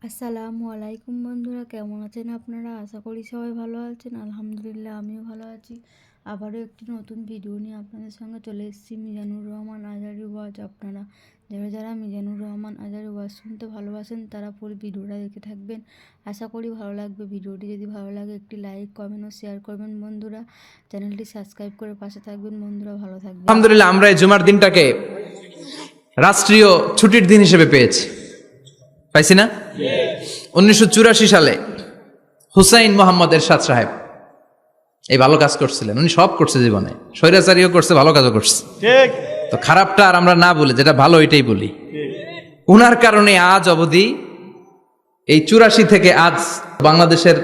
আসসালামু আলাইকুম বন্ধুরা, কেমন আছেন আপনারা? আশা করি সবাই ভালো আছেন। আলহামদুলিল্লাহ, আমিও ভালো আছি। আবারও একটি নতুন ভিডিও নিয়ে আপনাদের সঙ্গে চলে এসেছি। মিজানুর রহমান আজহারী ওয়াজ। আপনারা যারা মিজানুর রহমান আজহারী ওয়াজ শুনতে ভালোবাসেন তারা পুরো ভিডিওটা দেখে থাকবেন। আশা করি ভালো লাগবে। ভিডিওটি যদি ভালো লাগে একটি লাইক, কমেন্ট ও শেয়ার করবেন বন্ধুরা। চ্যানেলটি সাবস্ক্রাইব করে পাশে থাকবেন বন্ধুরা। ভালো থাকবেন। আলহামদুলিল্লাহ, আমরা এই জুমার দিনটাকে রাষ্ট্রীয় ছুটির দিন হিসেবে পাইছি না? 1984 সালে হুসাইন মোহাম্মদ এরশাদ সাহেব এই ভালো কাজ করছিলেন। উনি সব করছে জীবনে, স্বৈরাচারীও করছে, ভালো কাজও করছে। তো খারাপটা আর আমরা না বলি, যেটা ভালো এটাই বলি। উনার কারণে আজ অবধি এই 84 থেকে আজ বাংলাদেশের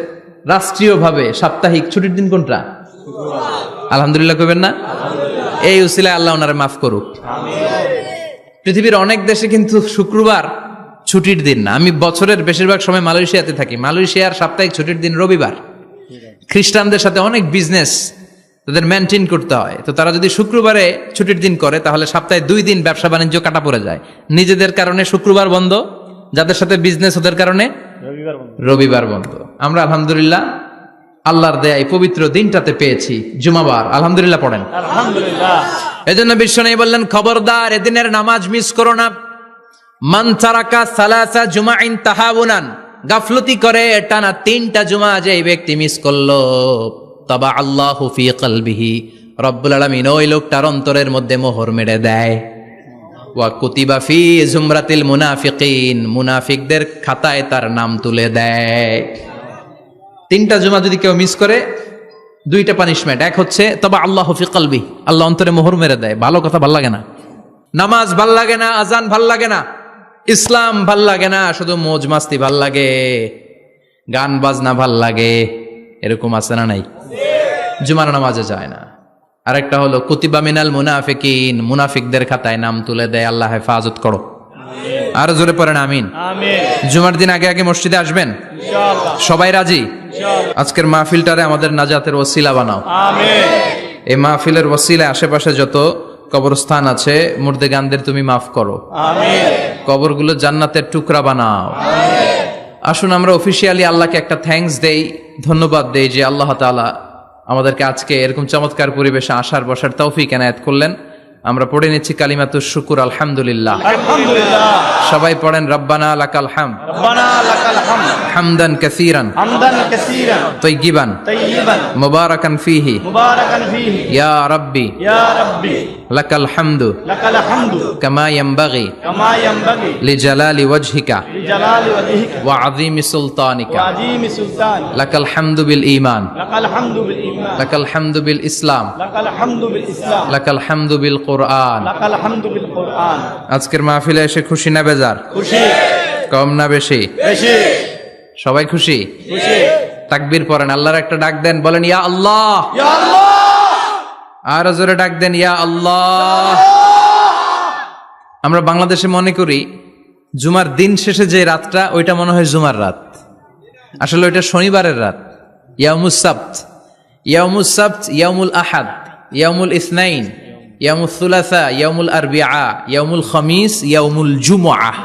রাষ্ট্রীয়ভাবে সাপ্তাহিক ছুটির দিন কোনটা? আলহামদুলিল্লাহ কইবেন না? এই উসিলায় আল্লাহ ওনারে মাফ করুক। পৃথিবীর অনেক দেশে কিন্তু শুক্রবার ছুটির দিন না। আমি বছরের বেশিরভাগ সময় মালয়েশিয়াতে থাকি। মালয়েশিয়ার সাপ্তাহিক ছুটির দিন রবিবার। খ্রিস্টানদের সাথে অনেক বিজনেস তাদের মেনটেন করতে হয়। তো তারা যদি শুক্রবারে ছুটির দিন করে তাহলে সপ্তাহে 2 দিন ব্যবসা বাণিজ্য কাটা পড়ে যায়। নিজেদের কারণে শুক্রবার বন্ধ, যাদের সাথে বিজনেস ওদের কারণে রবিবার বন্ধ। আমরা আলহামদুলিল্লাহ আল্লাহর দেয়া এই পবিত্র দিনটাতে পেয়েছি জুমাবার। আলহামদুলিল্লাহ পড়েন আলহামদুলিল্লাহ। এজন্য বিশ্বনবী বললেন, খবরদার এদিনের নামাজ মিস করো না। মান তারাকা সালাসা জুমাইন তাহাউনান, গাফলতি করে টানা 3টা জুমা যে ব্যক্তি মিস করলো, তাবা আল্লাহু ফি কলবিহি, রব্বুল আলামিন ওই লোকটার অন্তরের মধ্যে মোহর মেরে দেয়। ওয়া কুতিবা ফি জুমরাতিল মুনাফিকিন, মুনাফিকদের খাতায় তার নাম তুলে দেয়। 3টা জুমা যদি কেউ মিস করে 2টা পানিশমেন্ট। এক হচ্ছে তবা আল্লাহু ফি কলবি, আল্লাহ অন্তরে মোহর মেরে দেয়। ভালো কথা ভাল লাগে না, নামাজ ভাল লাগে না, আজান ভাল লাগে না, ইসলাম ভাল লাগে না, শুধু মৌজ মাস্তি ভাল লাগে, গান বাজনা ভাল লাগে। এরকম আছে না নাই? জুমার নামাজে যায় না। আরেকটা হলো কুতিবা মিনাল মুনাফিকিন, মুনাফিকদের খাতায় নাম তুলে দেয়। আল্লাহ হেফাজত করো। আর জোরে পড়েন আমিন। জুমার দিন আগে আগে মসজিদে আসবেন ইনশাআল্লাহ। সবাই রাজি? আজকের মাহফিলটারে আমাদের নাজাতের ওসিলা বানাও। আমিন। এই মাহফিলের ওসিলায় আশেপাশে যত কবরস্থান আছে, মুর্দেগানদের তুমি মাফ করো। আমিন। কবরগুলো জান্নাতের টুকরা বানাও। আমিন। আসুন আমরা অফিশিয়ালি আল্লাহকে একটা থ্যাঙ্কস দেই, ধন্যবাদ দেই যে আল্লাহ তাআলা আমাদেরকে আজকে এরকম চমৎকার পরিবেশে আসার বসার তৌফিক এনায়েত করলেন। আমরা পড়ে নিচ্ছি কালিমাতুশ শুকুর, আলহামদুলিল্লাহ। আলহামদুলিল্লাহ। সবাই পড়েন রব্বানা লাকাল হামদ, রব্বানা লাকাল হামদ, হামদান কাসীরান, হামদান কাসীরান, তাইয়িবান, তাইয়িবান, মুবারাকান ফীহি, মুবারাকান ফীহি, ইয়া রাব্বি, ইয়া রাব্বি, লাকাল হামদু, লাকাল হামদু, কামা ইয়ানবাগি কামা ইয়ানবাগি, লিজালালি ওয়াজহিকা লিজালালি ওয়াজহিকা, ওয়া আযীমি সুলতানিকা, ওয়া আযীমি সুলতান, লাকাল হামদু বিল ঈমান, লাকাল হামদু বিল ঈমান, লাকাল হামদু বিল ইসলাম, লাকাল হামদু বিল ইসলাম, লাকাল হামদু বিল কুরআন। লাকাল হামদু বিল কুরআন। আজকের মাহফিলে এসে খুশি না বেজার? খুশি। কম না বেশি? বেশি। সবাই খুশি? খুশি। তাকবীর পড়েন, আল্লাহর একটা ডাক দেন, বলেন ইয়া আল্লাহ। ইয়া আল্লাহ। আর জোরে ডাক দেন, ইয়া আল্লাহ। আমরা বাংলাদেশে মনে করি জুমার দিন শেষে যে রাতটা, ওইটা মনে হয় জুমার রাত। আসলে ওইটা শনিবারের রাত। ইয়াউমুস সাবত, ইয়াউমুস সাবত, ইয়াউমুল আহাদ, ইয়াউমুল ইসনাইন, ইয়াউমুল সুলাসা, ইয়াউমুল আরবিআ, ইয়াউমুল খামিস, ইয়াউমুল জুমআহ।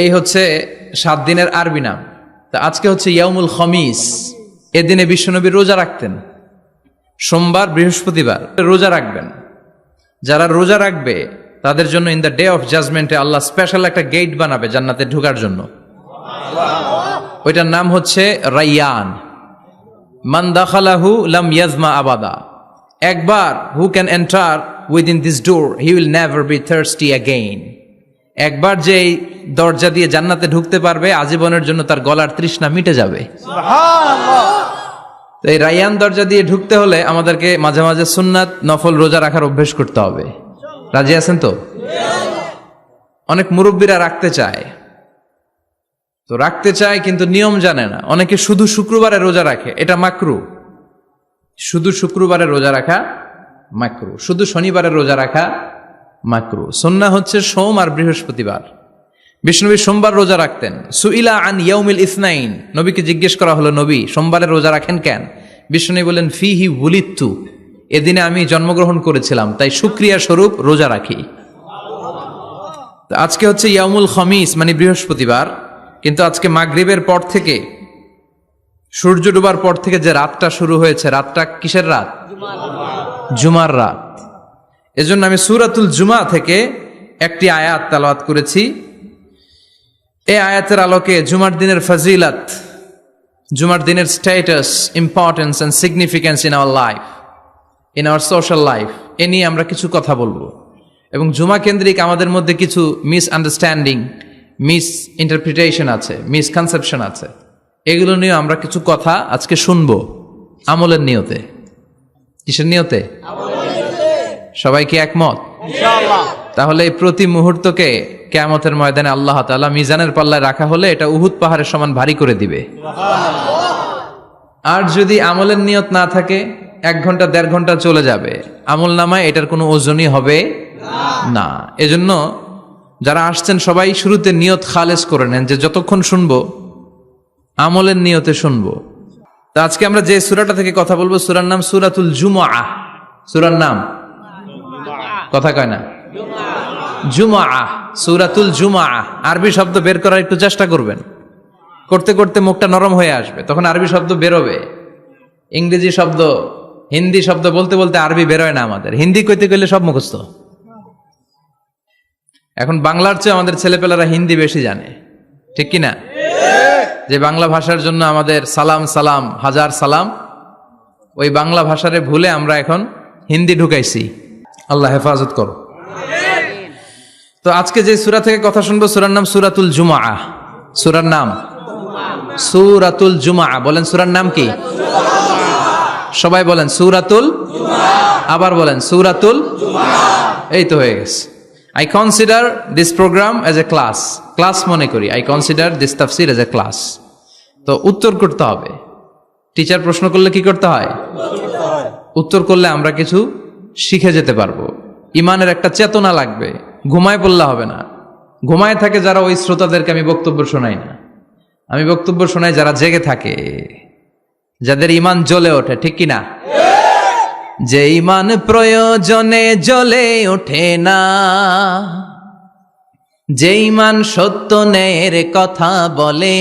এই হচ্ছে 7 দিনের আরবি নাম। তা আজকে হচ্ছে ইয়াউমুল খামিস। এদিনে বিশ্বনবী রোজা রাখতেন। সোমবার, বৃহস্পতিবার রোজা রাখবেন। যারা রোজা রাখবে তাদের জন্য ইন দ্য ডে অফ জাজমেন্টে আল্লাহ স্পেশাল একটা গেট বানাবে জান্নাতে ঢোকার জন্য। ওইটার নাম হচ্ছে রাইয়ান। মান দাখালাহু লাম ইয়াজমা আবাদা। একবার who can enter within this door he will never be thirsty again. একবার যে দরজা দিয়ে জান্নাতে ঢুকতে পারবে আজীবনের জন্য তার গলার তৃষ্ণা মিটে যাবে। সুবহানাল্লাহ। তো এই রাইয়ান দরজা দিয়ে ঢুকতে হলে আমাদেরকে মাঝে মাঝে সুন্নাত নফল রোজা রাখার অভ্যেস করতে হবে। রাজি আছেন তো? অনেক মুরব্বীরা রাখতে চায়, তো রাখতে চায় কিন্তু নিয়ম জানে না। অনেকে শুধু শুক্রবারে রোজা রাখে, এটা মাকরু। শুধু শুক্রবারে রোজা রাখা মাকরু, শুধু শনিবারে রোজা রাখা মাকরু। সুন্নাহ হচ্ছে সোম আর বৃহস্পতিবার। বিষ্ণুনবী সোমবার রোজা রাখতেন। সুইলা আন ইয়াউমিল ইসনাইন, নবীকে জিজ্ঞেস করা হলো, নবী সোমবারে রোজা রাখেন কেন? বিষ্ণুনবী বলেন, ফিহি উলিদতু, এদিনে আমি জন্মগ্রহণ করেছিলাম, তাই শুকরিয়া স্বরূপ রোজা রাখি। আজকে হচ্ছে ইয়াউমুল খামিস, মানে বৃহস্পতিবার। কিন্তু আজকে মাগরিবের পর থেকে, সূর্য ডোবার পর থেকে যে রাতটা শুরু হয়েছে, রাতটা কিসের রাত? জুমার রাত। এজন্য আমি সূরাতুল জুমা থেকে একটি আয়াত তেলাওয়াত করেছি। এই আয়াতের আলোকে জুমার দিনের ফজিলত, জুমার দিনের status, importance and significance in our life, in our social life, এ নিয়ে আমরা কিছু কথা বলবো। এবং জুমা কেন্দ্রিক আমাদের মধ্যে কিছু মিসআন্ডারস্ট্যান্ডিং, মিস ইন্টারপ্রিটেশন আছে, মিসকনসেপশন আছে। এগুলো নিয়ে আমরা কিছু কথা আজকে শুনবো আমলের নিয়তে। কিসের নিয়তে? সবাই কি একমত? ইনশাআল্লাহ। তাহলে এই প্রতি মুহূর্তকে কিয়ামতের ময়দানে আল্লাহ তাআলা মিজানের পাল্লায় রাখা হলে এটা উহুদ পাহাড়ের সমান ভারী করে দিবে। আর যদি আমলের নিয়ত না থাকে, 1 ঘন্টা 1.5 ঘন্টা চলে যাবে, আমল নামায় এটার কোনো ওজনই হবে না। এজন্য যারা আসছেন সবাই শুরুতে নিয়ত খালেস করে নেন যে যতক্ষণ শুনবো আমলের নিয়তে শুনবো। তো আজকে আমরা যে সূরাটা থেকে কথা বলবো, সূরার নাম সূরাতুল জুমআ। সূরার নাম কথা কয় না, জুমআ, সূরাতুল জুমআ। আরবি শব্দ বের করার একটু চেষ্টা করবেন, করতে করতে মুখটা নরম হয়ে আসবে, তখন আরবি শব্দ বেরোবে। ইংরেজি শব্দ, হিন্দি শব্দ বলতে বলতে আরবি বেরোয় না আমাদের। হিন্দি কইতে গেলে সব মুখস্থ। এখন বাংলার চেয়ে আমাদের ছেলেপেলারা হিন্দি বেশি জানে, ঠিক কিনা? যে বাংলা ভাষার জন্য আমাদের সালাম সালাম হাজার সালাম, ওই বাংলা ভাষারে ভুলে আমরা এখন হিন্দি ঢুকাইছি। আল্লাহ হেফাজত করো। তো আজকে যে সূরা থেকে কথা শুনবো, সূরার নাম সূরাতুল জুমআ। সূরার নাম সূরাতুল জুমআ। বলেন সূরার নাম কি? সবাই বলেন সূরাতুল জুমআ। আবার বলেন সূরাতুল জুমআ। এই তো হয়ে গেছে। I consider this program as a class. Class মনে করি। I consider this tafsir as a class. তো উত্তর করতে হবে। টিচার প্রশ্ন করলে কি করতে হয়? উত্তর করলে আমরা কিছু শিখে যেতে পারবো। ইমানের একটা চেতনা লাগবে। ঘুমায় পড়লে হবে না। ঘুমায় থাকে যারা, ওই শ্রোতাদেরকে আমি বক্তব্য শোনাই না। আমি বক্তব্য শোনাই যারা জেগে থাকে, যাদের ইমান জ্বলে ওঠে, ঠিক কিনা? যে ইমান প্রয়োজনে জ্বলে ওঠে না, যে ইমান সত্য ন্যায়ের কথা বলে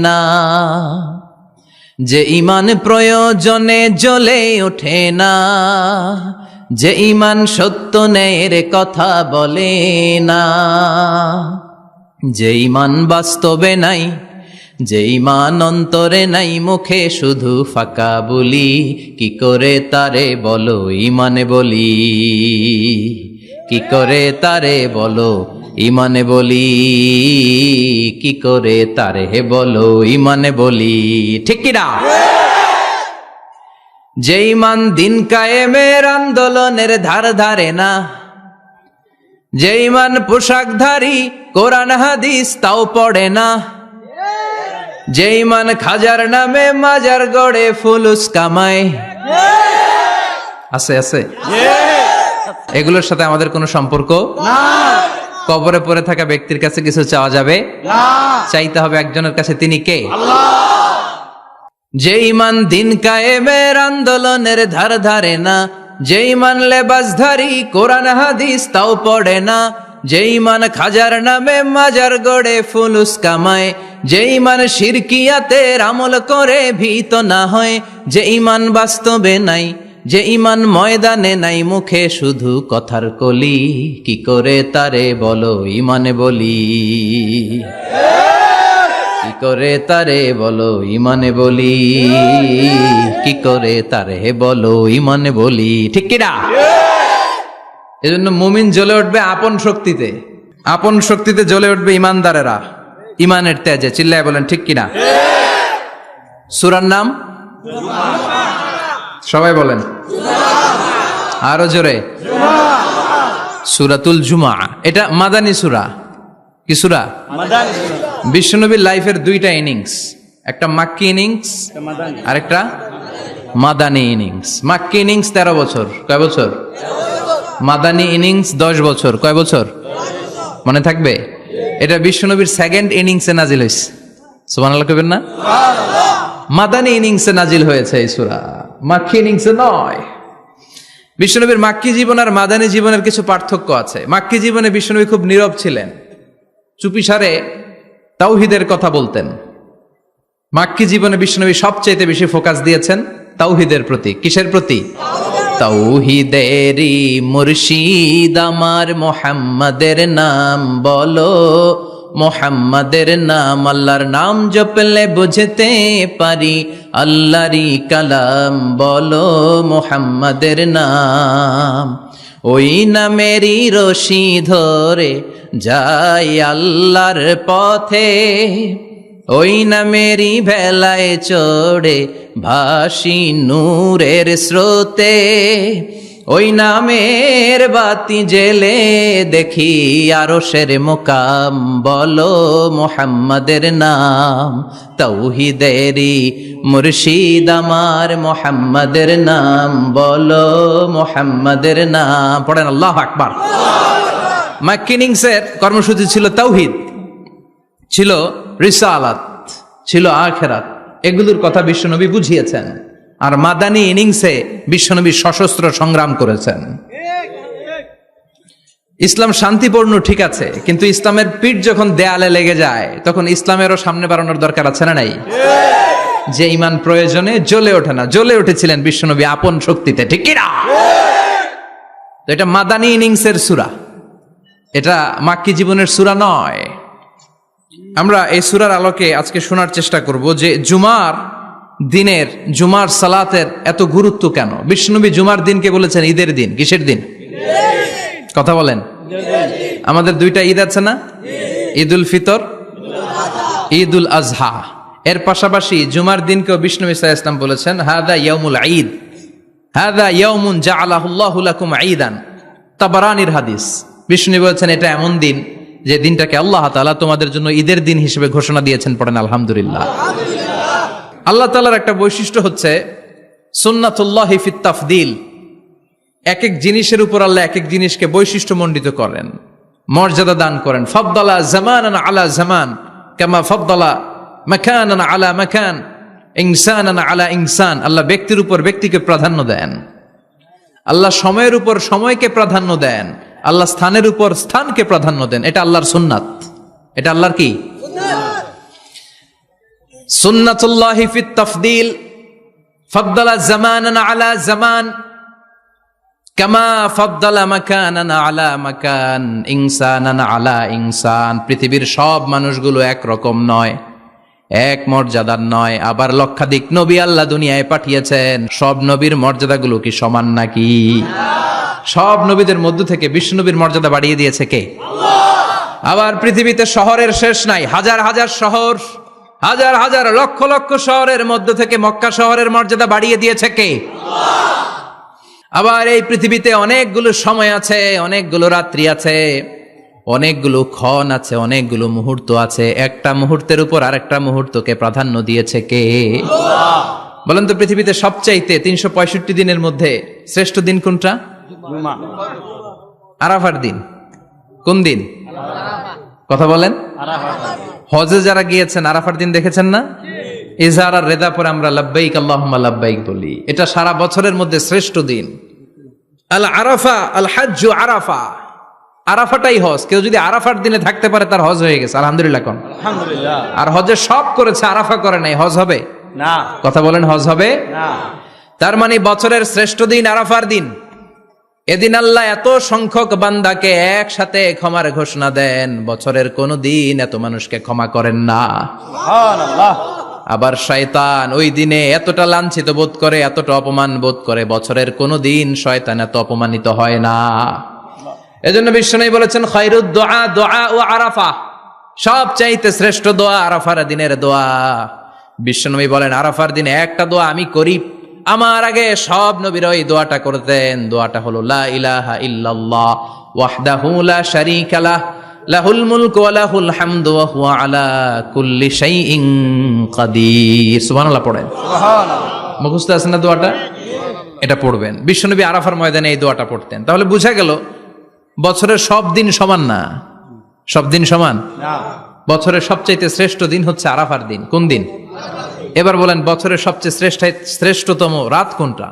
না, যে ইমান প্রয়োজনে জ্বলে ওঠে না, যে ইমান সত্য ন্যায়ের কথা বলে না, যে ইমান বাস্তবে নাই, যে ইমান অন্তরে নাই, মুখে শুধু ফাঁকা বলি, কি করে তারে বলো ইমানে বলি, কি করে তারে বলো ইমানে বলি, কি করে তারে বলো ইমানে বলি, ঠিক কিনা? যে ইমান দিন কায়েমের আন্দোলনের ধার ধারে না, যে ইমান পোশাকধারী কোরআন হাদিস তাও পড়ে না, যে ইমান খাজার নামে মাজার গড়ে ফুলুস কামায়, আছে আছে, এগুলোর সাথে আমাদের কোনো সম্পর্ক না। কবরে পড়ে থাকা ব্যক্তির কাছে কিছু চাওয়া যাবে না, চাইতে হবে একজনের কাছে, তিনি কে? আল্লাহ। যে ইমান দিন কায়েমের আন্দোলনের ধার ধারে না, যে ইমান লেবাসধারী কোরআন হাদিস তাও পড়ে না, যে ইমান খাজার নামে মাজার গড়ে ফুলুস কামায়, যে ইমান শিরকিয়াতের আমল করে ভীত না হয়, যে ইমান বাস্তবে নাই, যে ইমান ময়দানে নাই, মুখে শুধু কথার কলি, কি করে তারে বলো ইমানে বলি, কি করে তারে বলো ইমানে বলি, কি করে তারে বলো ইমানে বলি, ঠিক কিনা? এজন্য মুমিন জ্বলে উঠবে আপন শক্তিতে, আপন শক্তিতে জ্বলে উঠবে ইমানদারেরা ইমানের তেজে। চিল্লায় বলেন ঠিক কিনা? সূরার নাম সবাই বলেন আরো জোরে, সূরাতুল জুমআ। এটা মাদানী সূরা। কি সূরা? মাদানী সূরা। বিশ্বনবীর লাইফের 2টা ইনিংস, একটা মাক্কি ইনিংস আর একটা মাদানী ইনিংস। মাক্কি ইনিংস 13 বছর, কয় বছর? মাদানী ইনিংস 10 বছর, কয় বছর? মনে থাকবে? এটা বিশ্বনবীর 2nd ইনিংসে নাজিল হয়েছে। সুবহানাল্লাহ কইবেন না? মাদানী ইনিংসে নাজিল হয়েছে এই সূরা, মাক্কি ইনিংসে নয়। বিশ্বনবীর মাক্কি জীবন আর মাদানী জীবনের কিছু পার্থক্য আছে। মাক্কি জীবনে বিশ্বনবী খুব নীরব ছিলেন, চুপিসারে তাওহীদের কথা বলতেন। মাক্কি জীবনে বিশ্বনবী সবচেয়ে বেশি ফোকাস দিয়েছেন তাওহীদের প্রতি। কিসের প্রতি? তাওহীদেরই মুর্শিদ আমার মুহাম্মাদের নাম বলো, মুহাম্মাদের নাম, আল্লাহর নাম জপলে বুঝতে পারি আল্লাহরই কালাম বলো, মুহাম্মাদের নাম। ওই নামেরই রশি ধরে যাই আল্লাহর পথে, ওই নামেরই ভেলায় চড়ে ভাসি নূরের স্রোতে, ওই নামের বাতি জেলে দেখি আরশের মুকাম বলো, মুহাম্মাদের নাম। তাওহীদেরই মুর্শিদ আমার মুহাম্মাদের নাম বলো, মুহাম্মাদের নাম। পড়েন আল্লাহু আকবার। মাক্কি ইনিংসের কর্মসূচি ছিল তাওহীদ, ছিল রিসালাত, ছিল আখিরাত। এগুলোর কথা বিশ্বনবী বুঝিয়েছেন। আর মাদানী ইনিংসে বিশ্বনবী সশস্ত্র সংগ্রাম করেছেন। ইসলাম শান্তিপূর্ণ ঠিক আছে, কিন্তু ইসলামের পিঠ যখন দেয়ালে লেগে যায় তখন ইসলামেরও সামনে বাড়ানোর দরকার আছে না নাই? যে ঈমান প্রয়োজনে জ্বলে ওঠে না, জ্বলে উঠেছিলেন বিশ্বনবী আপন শক্তিতে, ঠিক কি না? তো এটা মাদানী ইনিংসের সূরা, এটা মাক্কি জীবনের সূরা নয়। আমরা এই সূরার আলোকে আজকে শোনার চেষ্টা করব যে জুমার দিনের, জুমার সালাতের এত গুরুত্ব কেন। বিশ্বনবী জুমার দিনকে বলেছেন ঈদের দিন। কিসের দিন? কথা বলেন। আমাদের দুইটা ঈদ আছে না? ঈদুল ফিতর, ঈদুল আজহা। এর পাশাপাশি জুমার দিনকেও বিশ্বনবী সাল্লাল্লাহু আলাইহি ওয়াসাল্লাম বলেছেন হাদা ইয়াউমুল ঈদ, হাদা ইয়াউমুন জাআলাহুল্লাহু লাকুম ঈদান। তাবারানির হাদিস। বিশ্বনবী বলেছেন এটা এমন দিন যে দিনটাকে আল্লাহ তাআলা তোমাদের জন্য ঈদের দিন হিসেবে ঘোষণা দিয়েছেন। পড়েন আলহামদুলিল্লাহ। আল্লাহ তাআলার একটা বৈশিষ্ট্য হচ্ছে সুন্নাতুল্লাহি ফিত তাফদিল। এক এক জিনিসের উপর আল্লাহ এক এক জিনিসকে বৈশিষ্ট্যমণ্ডিত করেন, মর্যাদা দান করেন। ফাদ্দালা জামানান আলা জামান কামা ফাদ্দালা মাকানান আলা মাকান, ইনসানান আলা ইনসান। আল্লাহ ব্যক্তির উপর ব্যক্তিকে প্রাধান্য দেন, আল্লাহ সময়ের উপর সময়কে প্রাধান্য দেন, আল্লাহ স্থানের উপর স্থানকে প্রাধান্য দেন। এটা আল্লাহর সুন্নাত। এটা আল্লাহর কি? সুন্নাতুল্লাহি ফিত তাফদিল। ফাদ্দালা জামানান আলা জামান কামা ফাদ্দালা মাকানান আলা মাকান, ইনসানান আলা ইনসান। পৃথিবীর সব মানুষগুলো এক রকম নয়, এক মর্যাদার নয়। আবার লক্ষাধিক নবী আল্লাহ দুনিয়ায় পাঠিয়েছেন, সব নবীর মর্যাদাগুলো কি সমান নাকি? সব নবীদের মধ্য থেকে বিশ্বনবীর মর্যাদা বাড়িয়ে দিয়েছে কে? আল্লাহ। আবার পৃথিবীতে শহরের শেষ নাই, হাজার হাজার শহর, হাজার হাজার লক্ষ লক্ষ শহরের মধ্য থেকে মক্কা শহরের মর্যাদা বাড়িয়ে দিয়েছে কে? আল্লাহ। আবার এই পৃথিবীতে অনেকগুলো সময় আছে, অনেকগুলো রাত্রি আছে, অনেকগুলো ক্ষণ আছে, অনেকগুলো মুহূর্ত আছে। একটা মুহূর্তের উপর আরেকটা মুহূর্তকে প্রাধান্য দিয়েছে কে? আল্লাহ। বলেন তো পৃথিবীতে সবচাইতে 365 দিনের মধ্যে শ্রেষ্ঠ দিন কোনটা? জুমা। আরাফার দিন। কোন দিন? কথা বলেন। হজে যারা গিয়েছেন আরাফার দিন দেখেছেন না? ইজহার আর রেদা পরে আমরা লাব্বাইক আল্লাহুম্মা লাব্বাইক বলি। এটা সারা বছরের মধ্যে শ্রেষ্ঠ দিন। আল আরাফা আল হাজ্জু আরাফা। আরাফাটাই হজ। কেউ যদি আরাফার দিনে থাকতে পারে তার হজ হয়ে গেছে। আলহামদুলিল্লাহ কোন? আলহামদুলিল্লাহ। আর হজে সব করেছে, আরাফা করে নাই, হজ হবে না। কথা বলেন, হজ হবে না। তার মানে বছরের শ্রেষ্ঠ দিন আরাফার দিন। এদিন আল্লাহ এত সংখ্যক বান্দাকে একসাথে ক্ষমার ঘোষণা দেন, বছরের কোন দিন এত মানুষকে ক্ষমা করেন না। সুবহানাল্লাহ। আবার শয়তান ওই দিনে এতটা লাঞ্ছিত বোধ করে, এতটা অপমান বোধ করে, বছরের কোন দিন শয়তান এত অপমানিত হয় না। এজন্য বিশ্বনবী বলেছেন খায়রুদ দুআ দুআ ও আরাফা। সবচাইতে শ্রেষ্ঠ দোয়া আরাফার দিনের দোয়া। বিশ্বনবী বলেন আরাফার দিনে একটা দোয়া আমি করি, আমার আগে সব নবীরা এই দোয়াটা করতেন। দোয়াটা হলো লা ইলাহা ইল্লাল্লাহ ওয়াহদাহু লা শারীকা লাহ লাহুল মুলকু ওয়া লাহুল হামদু ওয়া হুয়া আলা কুল্লি শাইইন কাদির। সুবহানাল্লাহ পড়েন। সুবহানাল্লাহ। মুখস্থ আছে না দোয়াটা? এটা পড়বেন। বিশ্বনবী আরাফার ময়দানে এই দোয়াটা পড়তেন। তাহলে বোঝা গেল বছরের সব দিন সমান না। সব দিন সমান না। বছরের সবচাইতে শ্রেষ্ঠ দিন হচ্ছে আরাফার দিন। কোন দিন? এবার বলেন বছরের সবচেয়ে শ্রেষ্ঠতম রাত কোনটা?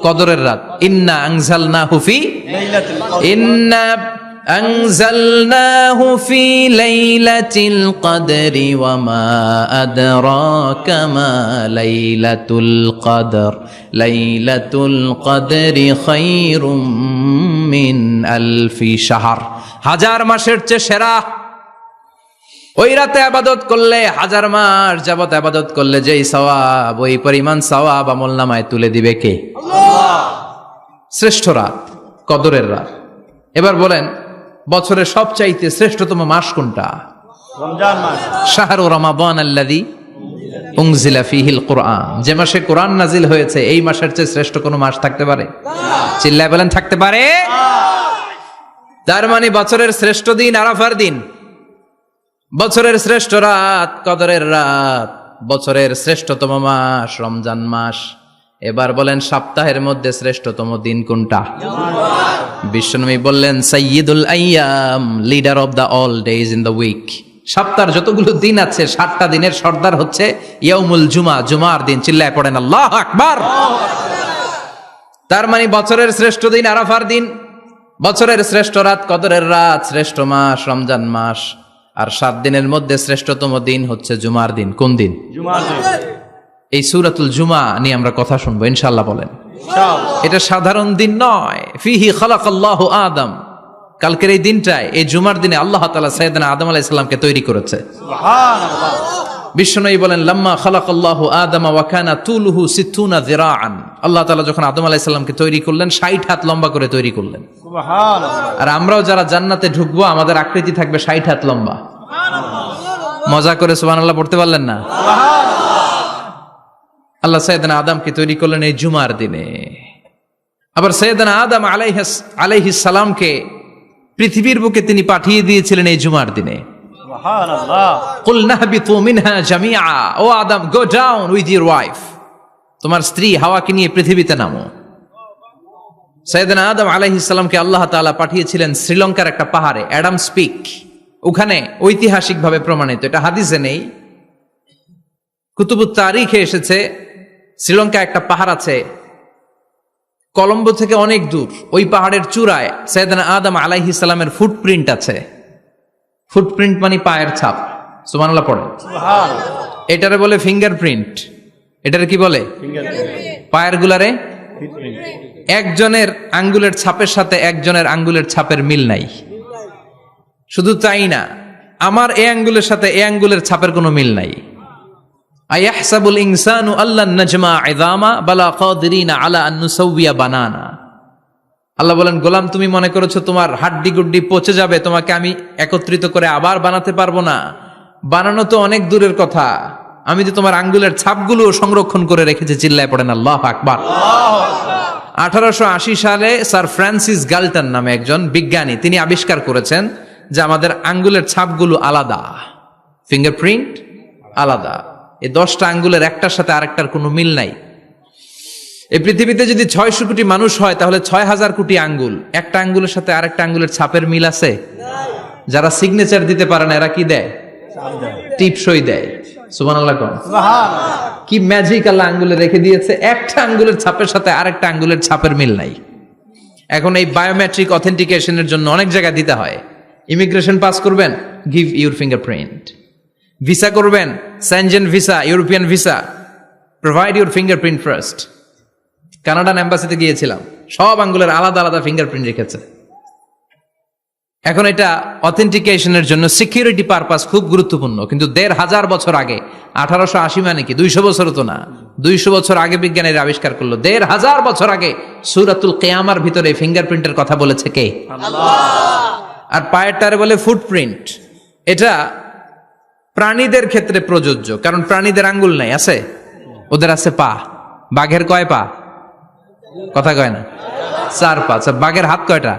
কদরের রাত। ইন্না আনজালনাহু ফি লাইলাতুল কদর। ইন্না أنزلناه في ليلة القدر وما أدراك ما ليلة القدر ليلة القدر خير من ألف شهر হাজার মাসের চেয়ে সেরা ওই রাতে ইবাদত করলে হাজার মাস যাবত ইবাদত করলে যেই সওয়াব ওই পরিমাণ সওয়াব আমলনামায় তুলে দিবে কে? আল্লাহ। শ্রেষ্ঠ রাত কদরের রাত। এবার বলেন বছরের সবচাইতে শ্রেষ্ঠতম মাস কোনটা? রমজান মাস। শাহরু রমাদান আল্লাযী উনজিলা ফীহিল কুরআন, যে মাসে কোরআন নাজিল হয়েছে এই মাসের চেয়ে শ্রেষ্ঠ কোনো মাস থাকতে পারে? চিল্লায় বলেন থাকতে পারে? তার মানে বছরের শ্রেষ্ঠ দিন আরাফার দিন, বছরের শ্রেষ্ঠ রাত কদরের রাত, বছরের শ্রেষ্ঠতম মাস রমজান মাস। এবার বলেন সপ্তাহের মধ্যে শ্রেষ্ঠতম দিন কোনটা? বিশ্বনবী বললেন সাইয়্যিদুল আইয়াম, leader of the all days in the week. সপ্তাহের যতগুলো দিন আছে 7টা দিনের সর্দার হচ্ছে ইয়াউমুল জুমা, জুমার দিন। চিল্লায় পড়েন আল্লাহু আকবার। তার মানে বছরের শ্রেষ্ঠ দিন আরাফার দিন, বছরের শ্রেষ্ঠ রাত কদরের রাত, শ্রেষ্ঠ মাস রমজান মাস, আর 7 দিনের মধ্যে শ্রেষ্ঠতম দিন হচ্ছে জুমার দিন। কোন দিন? জুমার দিন। এই সূরাতুল জুমা নিয়ে আমরা কথা শুনবো ইনশাআল্লাহ। বলেন এটা সাধারণ দিন নয়। ফিহি খালাকাল্লাহু আদম, কালকের এই দিনটায় এই জুমার দিনে আল্লাহ তাআলা সাইয়েদনা আদম আলাইহিস সালামকে তৈরি করেছে। সুবহানাল্লাহ। বিশ্বনবী বলেন লাম্মা খালাকাল্লাহু আদম ওয়া কানা তুলুহু 60 যিরাআন, আল্লাহ তাআলা যখন আদম আলাইহিস সালামকে তৈরি করলেন 60 হাত লম্বা করে তৈরি করলেন। সুবহানাল্লাহ। আর আমরাও যারা জান্নাতে ঢুকবো আমাদের আকৃতি থাকবে 60 হাত লম্বা। মজা করে সুবহানাল্লাহ পড়তে পারলেন না? আল্লাহ সাইয়েদনা আদমকে তৈরি করলেন এই জুমার দিনে। আবার সাইয়েদনা আদম আলাইহিস সালামকে পৃথিবীর বুকে তিনি পাঠিয়ে দিয়েছিলেন এই জুমার দিনে। সুবহানাল্লাহ। কুল নাহবিতু মিনহা জামিআ, O Adam go down with your wife, তোমার স্ত্রী হাওয়াকে নিয়ে পৃথিবীতে নামো। সাইয়েদনা আদম আলাইহিস সালামকে আল্লাহ তাআলা পাঠিয়েছিলেন শ্রীলঙ্কার একটা পাহাড়ে, অ্যাডামস পিক। ওখানে ঐতিহাসিকভাবে প্রমাণিত, এটা হাদিসে নেই, কুতুবুত তারিখে এসেছে। শ্রীলঙ্কা একটা পাহাড় আছে কলম্বো থেকে অনেক দূর, ওই পাহাড়ের চূড়ায় সাইয়েদনা আদম আলাইহিস সালামের ফুটপ্রিন্ট আছে। ফুটপ্রিন্ট মানে পায়ের ছাপ। সুবহানাল্লাহ পড়ে। সুবহানাল্লাহ। এটারে বলে ফিঙ্গারপ্রিন্ট। এটারে কি বলে? পায়ের গুলারে একজনের আঙ্গুলের ছাপের সাথে একজনের আঙ্গুলের ছাপের মিল নাই। শুধু তাই না, আমার এই আঙ্গুলের সাথে এই আঙ্গুলের ছাপের কোনো মিল নাই। আয়াহসাবুল ইনসানু আল্লান নাজমা ইযামা বালা কাদিরিনা আলা আন নুসাউবিয়া বানানা। আল্লাহ বলেন গোলাম তুমি মনে করেছো তোমার হাড্ডি গুড্ডি পচে যাবে, তোমাকে আমি একত্রিত করে আবার বানাতে পারবো না? বানানো তো অনেক দূরের কথা, আমি তো তোমার আঙ্গুলের ছাপগুলো সংরক্ষণ করে রেখেছি। চিল্লায় পড়েন আল্লাহু আকবার। 1880 সালে স্যার ফ্রান্সিস গাল্টন নামে একজন বিজ্ঞানী, তিনি আবিষ্কার করেছেন যে আমাদের আঙ্গুলের ছাপগুলো আলাদা, ফিঙ্গারপ্রিন্ট আলাদা। এই 10টা আঙ্গুলের একটার সাথে আরেকটার কোনো মিল নাই। এই পৃথিবীতে যদি 600 কোটি মানুষ হয় তাহলে 6000 কোটি আঙ্গুল, একটা আঙ্গুলের সাথে আরেকটা আঙ্গুলের ছাপের মিল আছে? যারা সিগনেচার দিতে পারে না এরা কি দেয়? টিপসই দেয়। সুবহানাল্লাহ কোন? সুবহানাল্লাহ। কি ম্যাজিক আল্লাহ আঙ্গুলে রেখে দিয়েছে, একটা আঙ্গুলের ছাপের সাথে আরেকটা আঙ্গুলের ছাপের মিল নাই। এখন এই বায়োমেট্রিক অথেন্টিকেশনের জন্য অনেক জায়গায় দিতে হয়। ইমিগ্রেশন পাস করবেন, গিভ ইউর ফিঙ্গারপ্রিন্ট। ভিসা করবেন, Schengen visa, European visa, provide your fingerprint first. Canadian এম্বাসিতে গিয়েছিলাম, সব আঙ্গুলের আলাদা আলাদা ফিঙ্গারপ্রিন্ট রেখেছে। এখন এটা অথেন্টিকেশনের জন্য সিকিউরিটি পারপাস খুব গুরুত্বপূর্ণ। কিন্তু 1500 বছর আগে, 1880 মানে কি 200 বছর তো না, 200 বছর আগে বিজ্ঞানীরা আবিষ্কার করলো। 1500 বছর আগে সূরাতুল কিয়ামার ভিতরে ফিঙ্গারপ্রিন্টের কথা বলেছে কে? আল্লাহ। আর পায়েরটারে বলে ফুটপ্রিন্ট। এটা প্রাণীদের ক্ষেত্রে প্রযোজ্য, কারণ প্রাণীদের আঙ্গুল নাই, আছে? ওদের আছে পা। বাঘের কয় পা? কথা কয় না, 4 পা। বাঘের হাত কয়টা?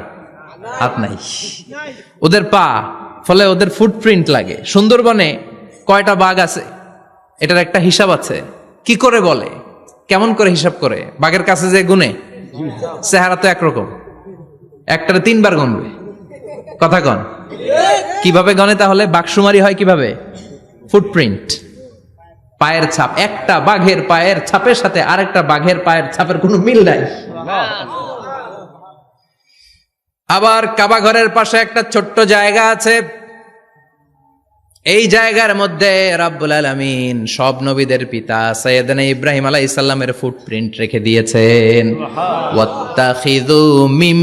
হাত নাই, ওদের পা। ফলে ওদের ফুটপ্রিন্ট লাগে। সুন্দরবনে কয়টা বাঘ আছে এটার একটা হিসাব আছে। কি করে বলে, কেমন করে হিসাব করে? বাঘের কাছে যে গুনে, চেহারা তো একরকম, একটারে 3 বার গুনবে। কথা কন? কিভাবে গনে তাহলে? বাঘসুমারি হয় কিভাবে? ফুটপ্রিন্ট, পায়ের ছাপ। একটা বাঘের পায়ের ছাপের সাথে আরেকটা বাঘের পায়ের ছাপের কোনো মিল নাই। আবার কাবা ঘরের পাশে একটা ছোট্ট জায়গা আছে, এই জায়গার মধ্যে রাব্বুল আলামিন সব নবীদের পিতা সাইয়েদনা ইব্রাহিম আলাইহিস সালামের ফুটপ্রিন্ট রেখে দিয়েছেন। ওয়াত্তাখিযু মিম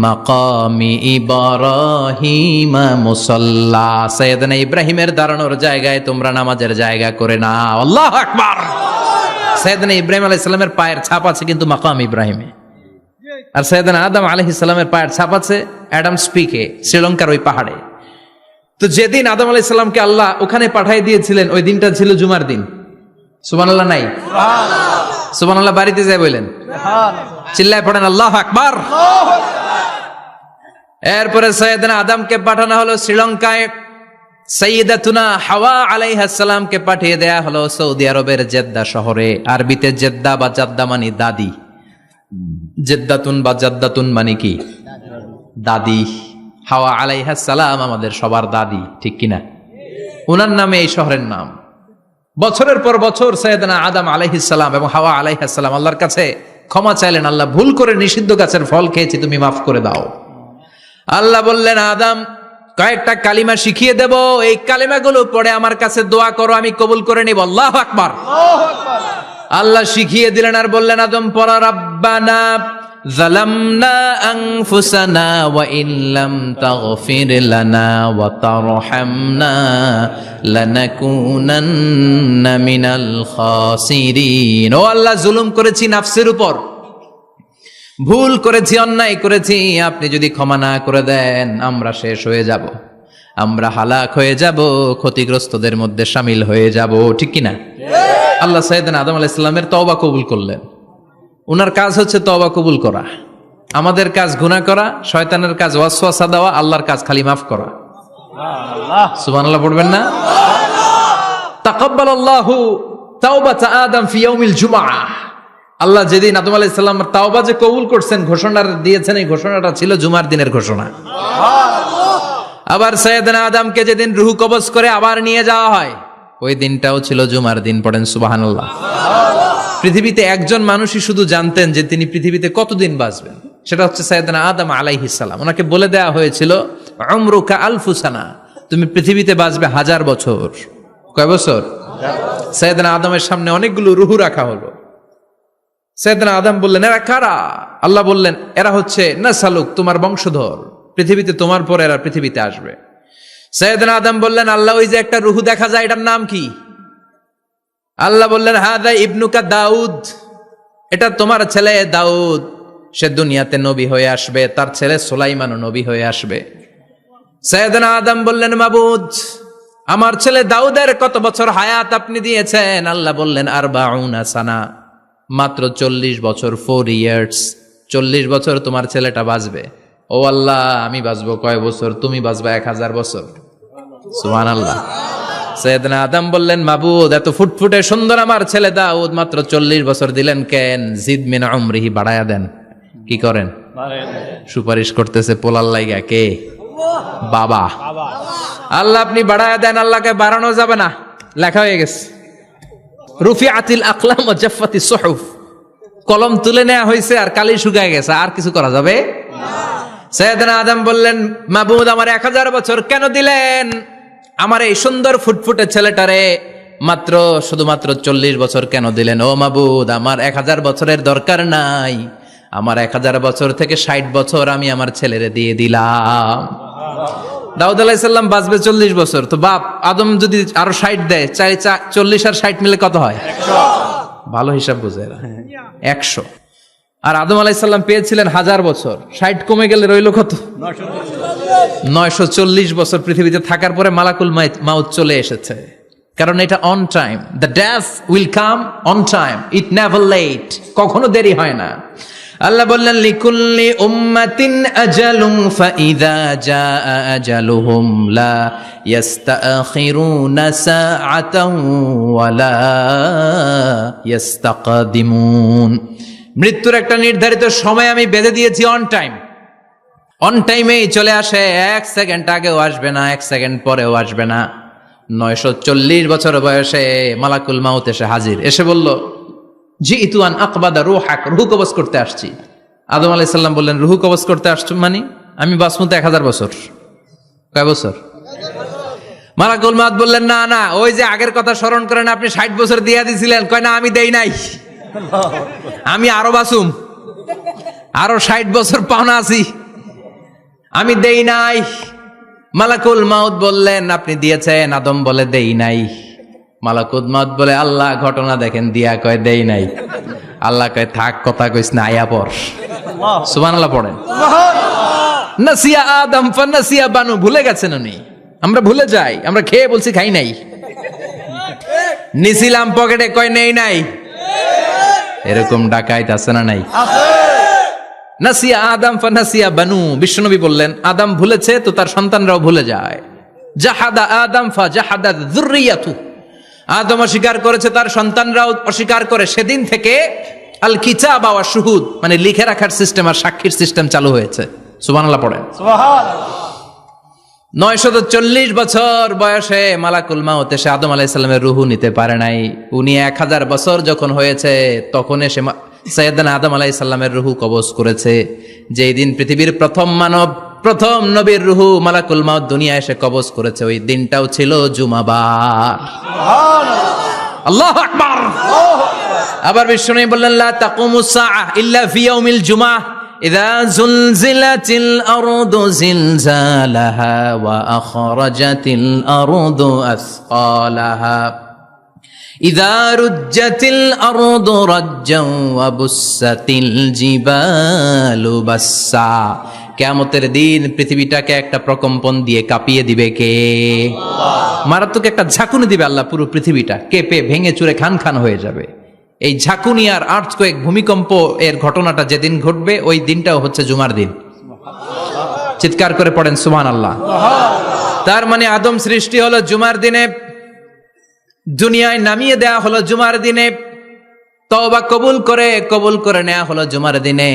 মাকামি ইব্রাহিমা মুসাল্লা, সাইয়েদনা ইব্রাহিমের দাঁড়ানোর জায়গায় তোমরা নামাজের জায়গা করে নাও। আল্লাহু আকবার। সাইয়েদনা ইব্রাহিম আলাইহিস সালামের পায়ের ছাপ আছে কিন্তু মাকাম ইব্রাহিমে, আর সাইয়েদনা আদম আলাইহিস সালামের পায়ের ছাপ আছে অ্যাডামস পিকে, শ্রীলঙ্কার ওই পাহাড়ে। তো যেদিন আদম আলাইহিস সালামকে আল্লাহ ওখানে পাঠিয়ে দিয়েছিলেন ওই দিনটা ছিল জুমার দিন। সুবহানাল্লাহ নাই? সুবহানাল্লাহ বাড়িতে যায় বলেন, চিল্লায় পড়েন আল্লাহু আকবার। এরপরে সাইয়েদনা আদমকে পাঠানো হলো শ্রীলঙ্কায়, সাইয়্যিদাতুনা হাওয়া আলাইহিস সালামকে পাঠিয়ে দেয়া হলো সৌদি আরবের জেদ্দা শহরে। আরবিতে জেদ্দা বা জাদ্দা মানে দাদি, জেদ্দাতুন বা জাদ্দাতুন মানে কি? দাদি। হাওয়া আলাইহিস সালাম আমাদের সবার দাদি, ঠিক কিনা? ওনার নামে এই শহরের নাম। বছরের পর বছর সাইয়েদনা আদম আলাইহিস সালাম এবং হাওয়া আলাইহিস সালাম আল্লাহর কাছে ক্ষমা চাইলেন, আল্লাহ ভুল করে নিষিদ্ধ গাছের ফল খেয়েছি, তুমি মাফ করে দাও। আল্লাহ বললেন, আদম কয়েকটা কালিমা শিখিয়ে দেব, এই কালিমাগুলো পড়ে আমার কাছে দোয়া করো, আমি কবুল করে নিব। আল্লাহু আকবার। আল্লাহ শিখিয়ে দিলেন আর বললেন, আদম পড়া, রাব্বানা যালামনা আনফুসানা ওয়া ইল্লাম তাগফির লানা ওয়া তারহামনা লানাকুনান্না মিনাল খাসিরিন। ও আল্লাহ, জুলুম করেছি নাফসের উপর, ভুল করেছি, অন্যায় করেছি, আপনি যদি ক্ষমা না করে দেন আমরা শেষ হয়ে যাব, আমরা হালাক হয়ে যাব, ক্ষতিগ্রস্তদের মধ্যে শামিল হয়ে যাব, ঠিক কিনা? আল্লাহ সাইয়েদনা আদম আলাইহিস সালামের তওবা কবুল করলেন। উনার কাজ হচ্ছে তওবা কবুল করা, আমাদের কাজ গুনাহ করা, শয়তানের কাজ ওয়াসওয়াসা দেওয়া, আল্লাহর কাজ খালি মাফ করা। সুবহানাল্লাহ পড়বেন না? তাকাব্বালাল্লাহু তাওবাতা আদম ফি ইয়াউমিল জুমআহ। আল্লাহ যেদিন আদম আলাইহিস সালামের তাওবা যে কবুল করছেন, ঘোষণা দিয়েছেন, এই ঘোষণাটা ছিল জুমার দিনের ঘোষণা। আবার সাইয়েদনা আদমকে যেদিন রূহ কবজ করে আবার নিয়ে যাওয়া হয়, ওই দিনটাও ছিল জুমার দিন। পড়েন সুবহানাল্লাহ। পৃথিবীতে একজন মানুষই শুধু জানতেন যে তিনি পৃথিবীতে কতদিন বাঁচবেন, সেটা হচ্ছে সাইয়েদনা আদম আলাইহিস সালাম। ওনাকে বলে দেওয়া হয়েছিল, উমরুকা আলফু সানা, তুমি পৃথিবীতে বাঁচবে 1000 বছর। কয় বছর? সাইয়েদনা আদমের সামনে অনেকগুলো রূহ রাখা হলো। সাইয়েদনা আদম বললেন, এরা কারা? আল্লাহ বললেন, এরা হচ্ছে নাসালুক, তোমার বংশধর, পৃথিবীতে তোমার পর এরা পৃথিবীতে আসবে। সাইয়েদনা আদম বললেন, আল্লাহ ওই যে একটা রূহ দেখা যায়, এটার নাম কি? আল্লাহ বললেন, হাদা ইবনুকা দাউদ, এটা তোমার ছেলে দাউদ, সে দুনিয়াতে নবী হয়ে আসবে, তার ছেলে সুলাইমানও নবী হয়ে আসবে। সাইয়েদনা আদম বললেন, মাবুদ আমার ছেলে দাউদের কত বছর হায়াত আপনি দিয়েছেন? আল্লাহ বললেন, 40 সানা, মাত্র 40 বছর, 4 ইয়ার্স, 40 বছর তোমার ছেলেটা বাঁচবে। ও আল্লাহ, আমি বাঁচবো কয় বছর? তুমি বাঁচবা 1000 বছর। সুবহানাল্লাহ। সাইয়েদনা আদম বললেন, মাবুদ এত ফুটফুটে সুন্দর আমার ছেলে দাউদ মাত্র 40 বছর দিলেন কেন? জিদ মিন উমরিহি, বাড়ায়া দেন। কি করেন? সুপারিশ করতেছে পোলার লাইগা। কে? বাবা। আল্লাহ আপনি বাড়ায়া দেন। আল্লাহকে বাড়ানো যাবে না, লেখা হয়ে গেছে। রুফিআতিল আকলাম ওয়া জাফফাতিস সুহুফ, কলম তুলে নেওয়া হয়েছে আর কালি শুকায় গেছে, আর কিছু করা যাবে না। সাইয়েদনা আদম বললেন, মাবুদ আমার 1000 বছর কেন দিলেন? আমার এই সুন্দর ফুটফুটে ছেলেটারে মাত্র শুধুমাত্র 40 বছর কেন দিলেন? ও মাবুদ, আমার 1000 বছরের দরকার নাই, আমার 1000 বছর থেকে 60 বছর আমি আমার ছেলেরে দিয়ে দিলাম। দাউদ আলাইহিস সালাম বাঁচবে 40 বছর, তো বাপ আদম যদি আরো 60 দেয়, 40 আর 60 মিলে কত হয়? 100। ভালো হিসাব বুঝে 100। আর আদম আলাইহিস সালাম পেয়েছিলেন 1000 বছর, 60 কমে গেলে রইল কত? 940 বছর পৃথিবীতে থাকার পরে মালাকুল মাউত চলে এসেছে। কারণ এটা on time, the death will come on time, it never late, কখনো দেরি হয় না। আল্লাহ বললেন, লিকুল্লি উম্মাতিন আজালুন ফাইযা জাআ আজালুহুম লা ইস্তাখিরুনা সাআতান ওয়া লা ইস্তাকদিমুন। মৃত্যুর একটা নির্ধারিত সময় আমি বেঁধে দিয়েছি, অন টাইম, অন টাইমেই চলে আসে, 1 সেকেন্ড আগেও আসবে না, 1 সেকেন্ড পরেও আসবে না। 940 বছর বয়সে মালাকুল মাউত এসে হাজির, এসে বলল, জিতু আন আকবাদা রূহাক, রূহ কবজ করতে আসছি। আদম আলাইহিস সালাম বললেন, রূহ কবজ করতে আসছো মানে? আমি বাঁচবো তো 1000 বছর। কয় বছর? মালাকুল মাউত বললেন, না না, ওই যে আগের কথা স্মরণ করেন, আপনি 60 বছর দিয়া দিছিলেন। কয় না, আমি দেই নাই, আমি আরো বাঁচুম, আরো 60 বছর পাওনা আছি, আমি দেই নাই। মালাকুল মাউত বললেন, আপনি দিয়েছেন? আদম বলে, দেই নাই। মালাকুল মাউত বলে, আল্লাহ ঘটনা দেখেন, দিয়া কয় দেই নাই। আল্লাহ কয়, থাক, কথা কইস না, আয়া পড়। সুবহানাল্লাহ পড়েন। নাসিয়া আদম ফানাসিয়া বানু, ভুলে গেছেন উনি। আমরা ভুলে যাই, আমরা খেয়ে বলছি খাই নাই, নিছিলাম পকেটে, কয় নেই নাই। এরকম ডাকাইত আছে না নাই? নাসিয়া আদম ফানাসিয়া বানু, বিশ্বনবী বললেন, আদম ভুলেছে তো তার সন্তানরাও ভুলে যায়। জাহাদা আদম ফাজাহাদা যুররিয়াতু, আদম অস্বীকার করেছে, তার সন্তানরাও অস্বীকার করে। সেদিন থেকে আল কিতাব ওয়া শুহুদ, মানে লিখে রাখার সিস্টেম আর সাক্ষীর সিস্টেম চালু হয়েছে। সুবহানাল্লাহ পড়েন। সুবহানাল্লাহ। 940 বছর বয়সে মালাকুল মাউত এসে আদম আলাইহিস সালামের রূহ নিতে পারে নাই। উনি 1000 বছর যখন হয়েছে তখন এসে সাইয়েদনা আদম আলাইহিস সালামের রূহ কবজ করেছে। যেই দিন পৃথিবীর প্রথম মানব, প্রথম নবীর রূহ মালাকুল মাউত দুনিয়া এসে কবজ করেছে, ওই দিনটাও ছিল জুমাবার। আল্লাহু আকবার। আবার বিশ্বনবী বললেন, লা তাকুমুস সাআহ ইল্লা ফি ইয়াউমিল জুমআহ ইযা যুলজিলাতিল আরদু জিলজালাহা ওয়া আখরাজাতিল আরদু আসকালাহা ইযা রুজ্জাতিল আরদু রাজ্জান ওয়া বুসাতিল জিবালু বাসসা। কিয়ামতের দিন পৃথিবীটাকে একটা প্রকম্পন দিয়ে কাঁপিয়ে দিবে কে? মারাত্মক একটা ঝাঁকুনি দিবে আল্লাহ, পুরো পৃথিবীটা কেঁপে ভেঙে চুরে খান খান হয়ে যাবে। এই ঝাঁকুনি আর আর্থকোয়েক, ভূমিকম্প এর ঘটনাটা যেদিন ঘটবে ওই দিনটাও হচ্ছে জুমার দিন। চিৎকার করে পড়েন সুবহানাল্লাহ। তার মানে আদম সৃষ্টি হলো জুমার দিনে, দুনিয়ায় নামিয়ে দেয়া হলো জুমার দিনে, তওবা কবুল করে নেওয়া হলো জুমার দিনে,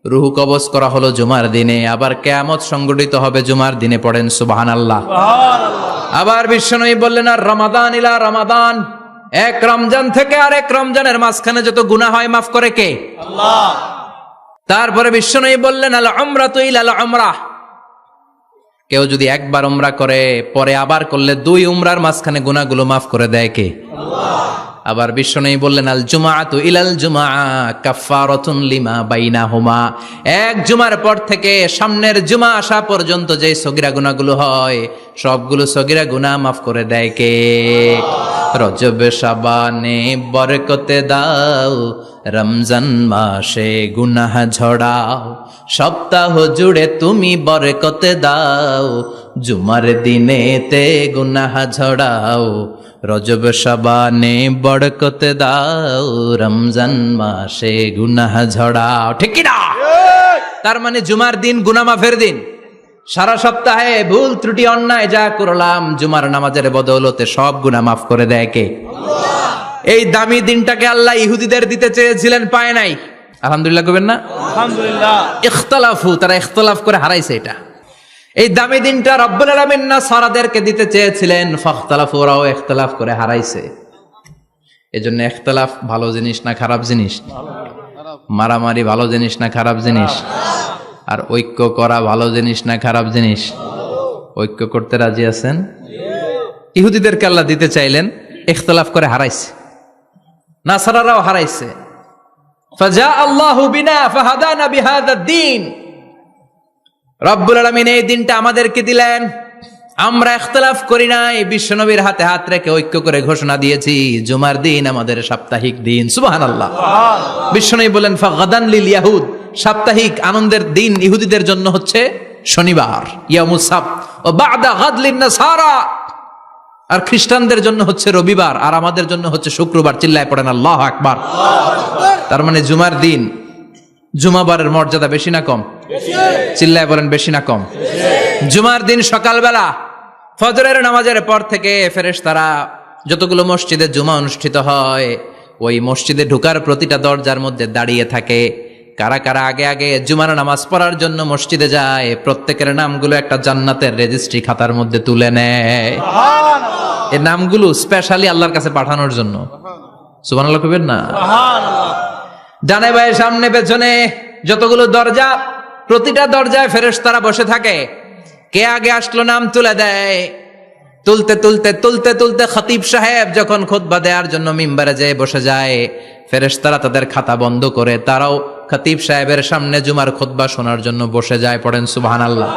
রূহ কবজ করা হলো জুমার দিনে, আবার কিয়ামত সংগঠিত হবে জুমার দিনে। পড়েন সুবহানাল্লাহ। আবার বিশ্বনবী বললেন, আর রমাদান ইলা রমাদান, এক রমজান থেকে আর এক রমজানের মাঝখানে যত গুনাহ হয় মাফ করে কে? আল্লাহ। তারপরে বিশ্বনবী বললেন, আল উমরাতু ইলাল উমরাহ, কেউ যদি একবার উমরা করে পরে আবার করলে 2 উমরার মাঝখানে গুনাহগুলো মাফ করে দেয় কে? আল্লাহ। আবার বিশ্বনবী বললেন, আল জুমআতু ইলাল জুমআ কাফফারাতুন লিমা বাইনাহুমা, এক জুমার পর থেকে সামনের জুমা আসা পর্যন্ত যে সগীরা গুনাহগুলো হয় সবগুলো সগীরা গুনাহ মাফ করে দেয় কে? রজব শাবানে বরকতে দাও, রমজান মাসে গুনাহ ঝড়াও, সপ্তাহ জুড়ে তুমি বরকতে দাও, জুমার দিনেতে গুনাহ ঝড়াও, রজব শাবানে বরকতে দাও, রমজান মাসে গুনাহ ঝড়াও। ঠিক কি না? তার মানে জুমার দিন গুনাহ মাফের দিন। সারা সপ্তাহে ভুল ত্রুটি অন্যায় যা করলাম জুমার নামাজের বদৌলতে সব গুনাহ মাফ করে দেয় কে? আল্লাহ। এই দামি দিনটাকে আল্লাহ ইহুদিদের দিতে চেয়েছিলেন, পায় নাই। আলহামদুলিল্লাহ কইবেন না? আলহামদুলিল্লাহ। ইখতিলাফু, তারা ইখতিলাফ করে হারাইছে এটা। এই দামি দিনটা রব্বুল আলামিন নাসারাদেরকে দিতে চেয়েছিলেন, ফাখতালাফু, ওরাও ইখতিলাফ করে হারাইছে। এজন্য ইখতিলাফ ভালো জিনিস না খারাপ জিনিস? মারামারি ভালো জিনিস না খারাপ জিনিস? আর ঐক্য করা ভালো জিনিস না খারাপ জিনিস? ঐক্য করতে রাজি আছেন? ইহুদিদেরকে আল্লাহ দিতে চাইলেন, ইখতিলাফ করে হারাইছে। নাসারারাও হারাইছে। ফাজা আল্লাহু বিনা ফাহাদানা বিহাদা দ্বীন, রব্বুল আলামিন এই দিনটা আমাদেরকে দিলেন, আমরা ইখতিলাফ করি নাই, বিশ্বনবীর হাতে হাত রেখে ঐক্য করে ঘোষণা দিয়েছি জুমার দিন আমাদের সাপ্তাহিক দিন। সুবহানাল্লাহ। বিশ্বনবী বলেন, ফাগাদান লিল ইয়াহুদ, সাপ্তাহিক আনন্দের দিন ইহুদিদের জন্য হচ্ছে শনিবার, ইয়ামুস সাbt, ও বা'দা গাদ লিন নাসারা, আর খ্রিস্টানদের জন্য হচ্ছে রবিবার, আর আমাদের জন্য হচ্ছে শুক্রবার। চিল্লায় পড়েন আল্লাহু আকবার। তার মানে জুমার দিন, জুমাবারের মর্যাদা বেশি না কম? চিল্লায় বলেন বেশি না কম? জুমার দিন সকালবেলা ফজরের নামাজের পর থেকে ফেরেশতারা যতগুলো মসজিদে জুমা অনুষ্ঠিত হয় ওই মসজিদে ঢোকার প্রতিটা দরজার মধ্যে দাঁড়িয়ে থাকে। কারা কারা আগে আগে জুমার নামাজ পড়ার জন্য মসজিদে যায়, প্রত্যেকের নামগুলো একটা জান্নাতের রেজিস্ট্রি খাতার মধ্যে তুলে নেয়। এই নামগুলো স্পেশালি আল্লাহর কাছে পাঠানোর জন্য। সুবহানাল্লাহ কইবেন না? ডানে বায়ে সামনে পেছনে যতগুলো দরজা প্রতিটা দরজায় ফেরেশতারা বসে থাকে। কে আগে আসলো নাম তুলে দেয়। তুলতে তুলতে তুলতে তুলতে খতিব সাহেব যখন খুতবা দেওয়ার জন্য মিম্বারে যেয়ে বসে যায়, ফেরেশতারা তাদের খাতা বন্ধ করে তারাও খতিব সাহেবের সামনে জুমার খুতবা শোনার জন্য বসে যায়। পড়েন সুবহানাল্লাহ।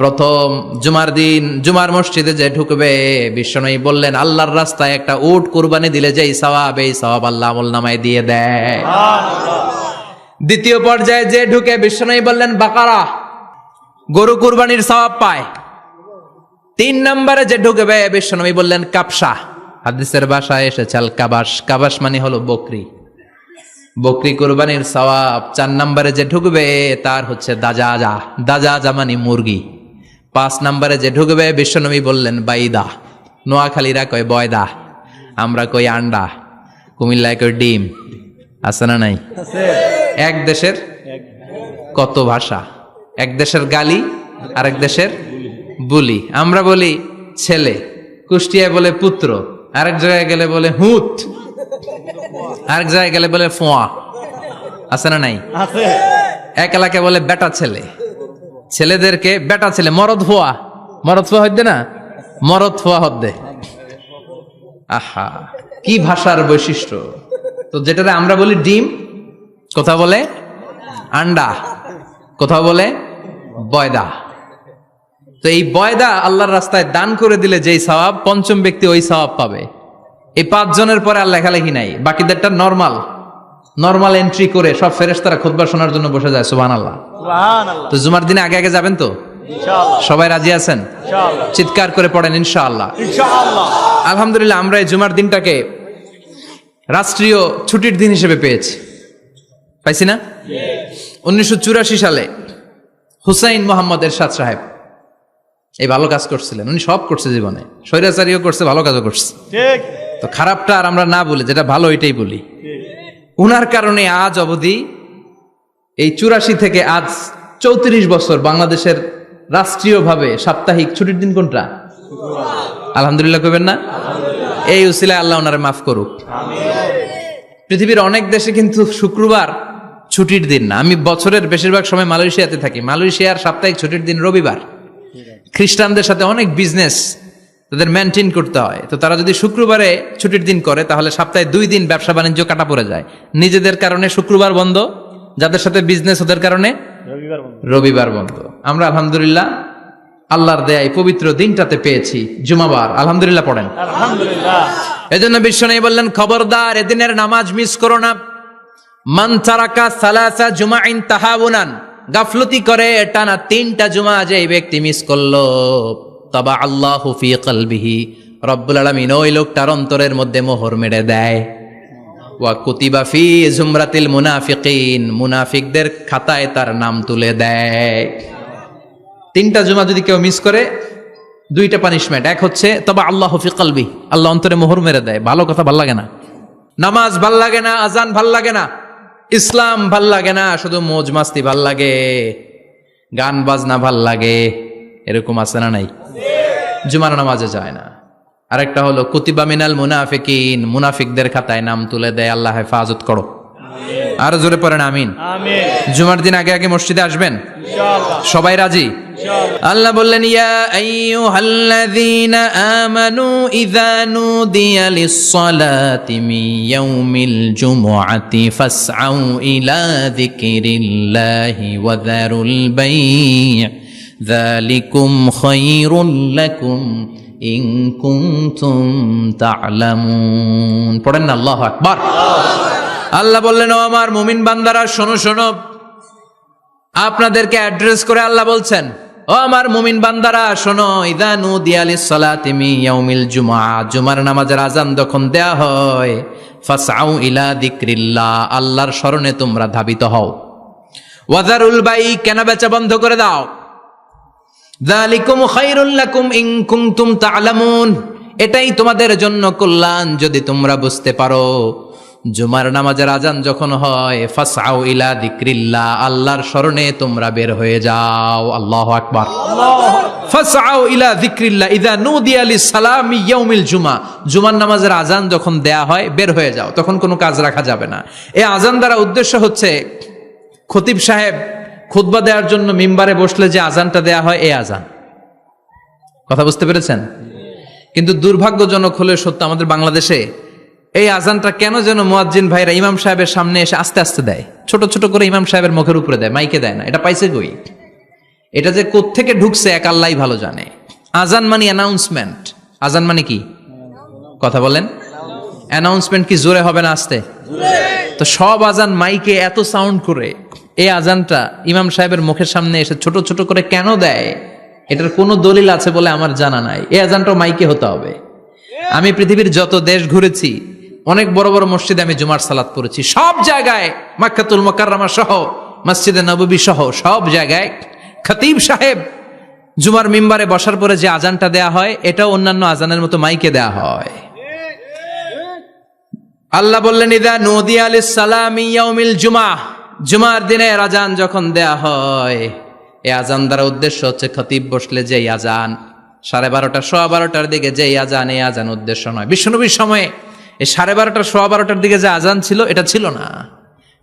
প্রথম জুমার দিন জুমার মসজিদে যে ঢুকবে, বিশ্বনবী বললেন আল্লাহর রাস্তায় একটা উট কুরবানি দিলে যেই সওয়াব, এই সওয়াব আল্লাহ আমলনামায় দিয়ে দেয়। দ্বিতীয় পর্যায়ে যে ঢুকে, বিশ্বনবী বললেন বাকারা, গরু কুরবানির সওয়াব পায়। 3 নম্বরে যে ঢুকবে, বিশ্বনবী বললেন কাবসা, হাদিসের ভাষায় এসেছে আল কাবাস, কাবাস মানে হলো বকরি, বকরি কুরবানির সওয়াব। 4 নম্বরে যে ঢুকবে তার হচ্ছে দাজাজা, দাজাজা মানে মুরগি। 5 নম্বরে যে ঢুকবে, বিশ্বনবী বললেন বাইদা, নোয়াখালীরা কয় বয়দা, আমরা কই আন্ডা, কুমিল্লায় কই ডিম। আছে না নাই? এক দেশের কত ভাষা, এক দেশের গালি আর এক দেশের বুলি। আমরা বলি ছেলে, কুষ্টিয়ায় বলে পুত্র, আরেক জায়গায় গেলে বলে হুত, আরেক জায়গায় গেলে বলে ফোয়া। আছে না নাই? এক এলাকায় বলে বেটা ছেলে, ছেলেদেরকে বেটা ছেলে, মরদ ফোয়া, মরদ ফোয়া হইতে না, মরদ ফোয়া হদ্দে। আহা, কি ভাষার বৈশিষ্ট্য। তো যেটাতে আমরা বলি ডিম, কোথাও বলে আন্ডা, কোথাও বলে বয়দা। তো এই বয়দা আল্লাহর রাস্তায় দান করে দিলে যেই সওয়াব, পঞ্চম ব্যক্তি ওই সওয়াব পাবে। এই 5 জনের পরে আর লেখালেখি নাই, বাকিদেরটা নরমাল এন্ট্রি করে সব ফেরেশতারা খুতবা শোনার জন্য বসে যায়। সুবহানাল্লাহ। তো জুমার দিনে আগে আগে যাবেন তো? সবাই রাজি আছেন? চিৎকার করে পড়েন ইনশাআল্লাহ। আলহামদুলিল্লাহ, আমরা এই জুমার দিনটাকে রাষ্ট্রীয় ছুটির দিন হিসেবে পেয়েছি, পাইছি না? 1984 সালে হুসাইন মোহাম্মদ এরশাদ সাহেব এই ভালো কাজ করছিলেন। উনি সব করছে জীবনে, স্বৈরাচারীও করছে, ভালো কাজও করছে। তো খারাপটা আর আমরা না বলি, যেটা ভালো এটাই বলি। উনার কারণে আজ অবধি এই 84 থেকে আজ 34 বছর বাংলাদেশের রাষ্ট্রীয়ভাবে সাপ্তাহিক ছুটির দিন কোনটা? আলহামদুলিল্লাহ কইবেন না? এই উসিলায় আল্লাহ ওনারে মাফ করুক। পৃথিবীর অনেক দেশে কিন্তু শুক্রবার ছুটির দিন না। আমি বছরের বেশিরভাগ সময় মালয়েশিয়াতে থাকি। মালয়েশিয়ার সাপ্তাহিক ছুটির দিন রবিবার। খ্রিস্টানদের সাথে অনেক বিজনেস তাদের মেনটেন করতে হয়। তো তারা যদি শুক্রবারে ছুটির দিন করে, তাহলে সপ্তাহে 2 দিন ব্যবসা বাণিজ্য কাটা পড়ে যায়। নিজেদের কারণে শুক্রবার বন্ধ, যাদের সাথে বিজনেস ওদের কারণে রবিবার বন্ধ। আমরা আলহামদুলিল্লাহ আল্লাহর দেয়ায় পবিত্র দিনটাতে পেয়েছি জুমাবার। আলহামদুলিল্লাহ পড়েন আলহামদুলিল্লাহ। এজন্য বিশ্বনবী বললেন খবরদার এদিনের নামাজ মিস করো না। মান তারাকা সালাসা জুমাইন তাহাউনান, গাফলতি করে টানা 3টা জুমা যে ব্যক্তি মিস করলো, তাবা আল্লাহু ফি কলবিহি, রব্বুল আলামিন ওই লোকটার অন্তরের মধ্যে মোহর মেরে দেয়। ওয়া কুতিবা ফি জুমরাতিল মুনাফিকিন, মুনাফিকদের খাতায় তার নাম তুলে দেয়। 3টা জুমা যদি কেউ মিস করে, 2টা পানিশমেন্ট। এক হচ্ছে তবা আল্লাহু ফি কলবি, আল্লাহ অন্তরে মোহর মেরে দেয়। ভালো কথা ভাল লাগে না, নামাজ ভাল লাগে না, আজান ভাল লাগে না, ইসলাম ভাল লাগে না, শুধু মৌজ মাস্তি ভাল লাগে, গান বাজনা ভাল লাগে। এরকম আছে না নাই? জুমার নামাজে যায় না। আরেকটা হলো কুতিবা মিনাল মুনাফিকিন, মুনাফিকদের খাতায় নাম তুলে দেয়। আল্লাহ হেফাজত করো। আর জোরে পড়েন আমিন। জুমার দিন আগে আগে মসজিদে আসবেন সবাই? রাজি? আল্লাহ বললেন ইয়া আইয়ুহাল্লাযীনা আমানু ইযা নুদিয়া লিস-সালাতি মিন ইয়াউমিল জুমুআতি ফাসআউ ইলা যিকরিল্লাহি ওয়া যারুল বাই', যালিকুম খায়রুল লাকুম ইন কুনতুম তা'লামুন। পড়েন না আল্লাহু আকবার। আল্লাহ বললেন ও আমার মুমিন বান্দারা শোনো শোনো। আপনাদেরকে অ্যাড্রেস করে আল্লাহ বলছেন ও আমার মুমিন বান্দারা শোনো, ইযা নুদিয়া লিস-সালাতি মিন ইয়াউমিল জুমআ, জুমার নামাজের আযান যখন দেয়া হয়, ফাসআউ ইলা যিকরিল্লাহ, আল্লাহর স্মরণে তোমরা ধাবিত হও। ওয়া যারুল বাই', কেনা বেচা বন্ধ করে দাও। যালিকুম খায়রুল লাকুম ইন কুনতুম তা'লামুন, এটাই তোমাদের জন্য কল্যাণ যদি তোমরা বুঝতে পারো। জুমার নামাজের আজান যখন হয়, ফাসআউ ইলা যিকরিল্লাহ, আল্লাহর স্মরণে তোমরা বের হয়ে যাও। আল্লাহু আকবার। ফাসআউ ইলা যিকরিল্লাহ ইযা নুদিয়া লিস-সালামি ইয়াউমিল জুমআ, জুমার নামাজের আজান যখন দেয়া হয় বের হয়ে যাও, তখন কোনো কাজ রাখা যাবে না। এই আজান দ্বারা উদ্দেশ্য হচ্ছে খতিব সাহেব খুতবা দেওয়ার জন্য মিম্বারে বসলে যে আজানটা দেয়া হয় এই আজান। কথা বুঝতে পেরেছেন? কিন্তু দুর্ভাগ্যজনক হলে সত্য, আমাদের বাংলাদেশে এই আজানটা কেন যেন মুয়াজ্জিন ভাইরা ইমাম সাহেবের সামনে এসে আস্তে আস্তে দেয়, ছোট ছোট করে ইমাম সাহেবের মুখের উপরে দেয়, মাইকে দেয় না। এটা পাইছে কই? এটা যে কোত্থেকে ঢুকছে এক আল্লাহই ভালো জানে। আজান মানে অ্যানাউন্সমেন্ট। আজান মানে কি? কথা বলেন। অ্যানাউন্সমেন্ট কি জোরে হবে না আস্তে? তো সব আজান মাইকে এত সাউন্ড করে, এই আজানটা ইমাম সাহেবের মুখের সামনে এসে ছোট ছোট করে কেন দেয়? এটার কোনো দলিল আছে বলে আমার জানা নাই। এই আজানটাও মাইকে হতে হবে। আমি পৃথিবীর যত দেশ ঘুরেছি, অনেক বড় বড় মসজিদে আমি জুমার সালাত পড়েছি, সব জায়গায় মাক্কাতুল মুকাররমা সহ মসজিদে নববী সহ সব জায়গায় খতিব সাহেব জুমার মিম্বারে বসার পরে যে আজানটা দেয়া হয়, এটাও অন্যান্য আজানের মতো মাইকে দেয়া হয়। আল্লাহ বললেন, ইদা নুদিয়া লিস-সালামি ইয়াউমিল জুমাহ, জুমার দিনে আজান যখন দেয়া হয়, এই আজান দ্বারা উদ্দেশ্য হচ্ছে খতিব বসলে যেই আজান 12:30 12:15 দিকে যেই আজান, এই আজান উদ্দেশ্য নয়। বিশ্বনবীর সময়ে এই 12:30 12:15 দিকে যে আজান ছিল এটা ছিল না।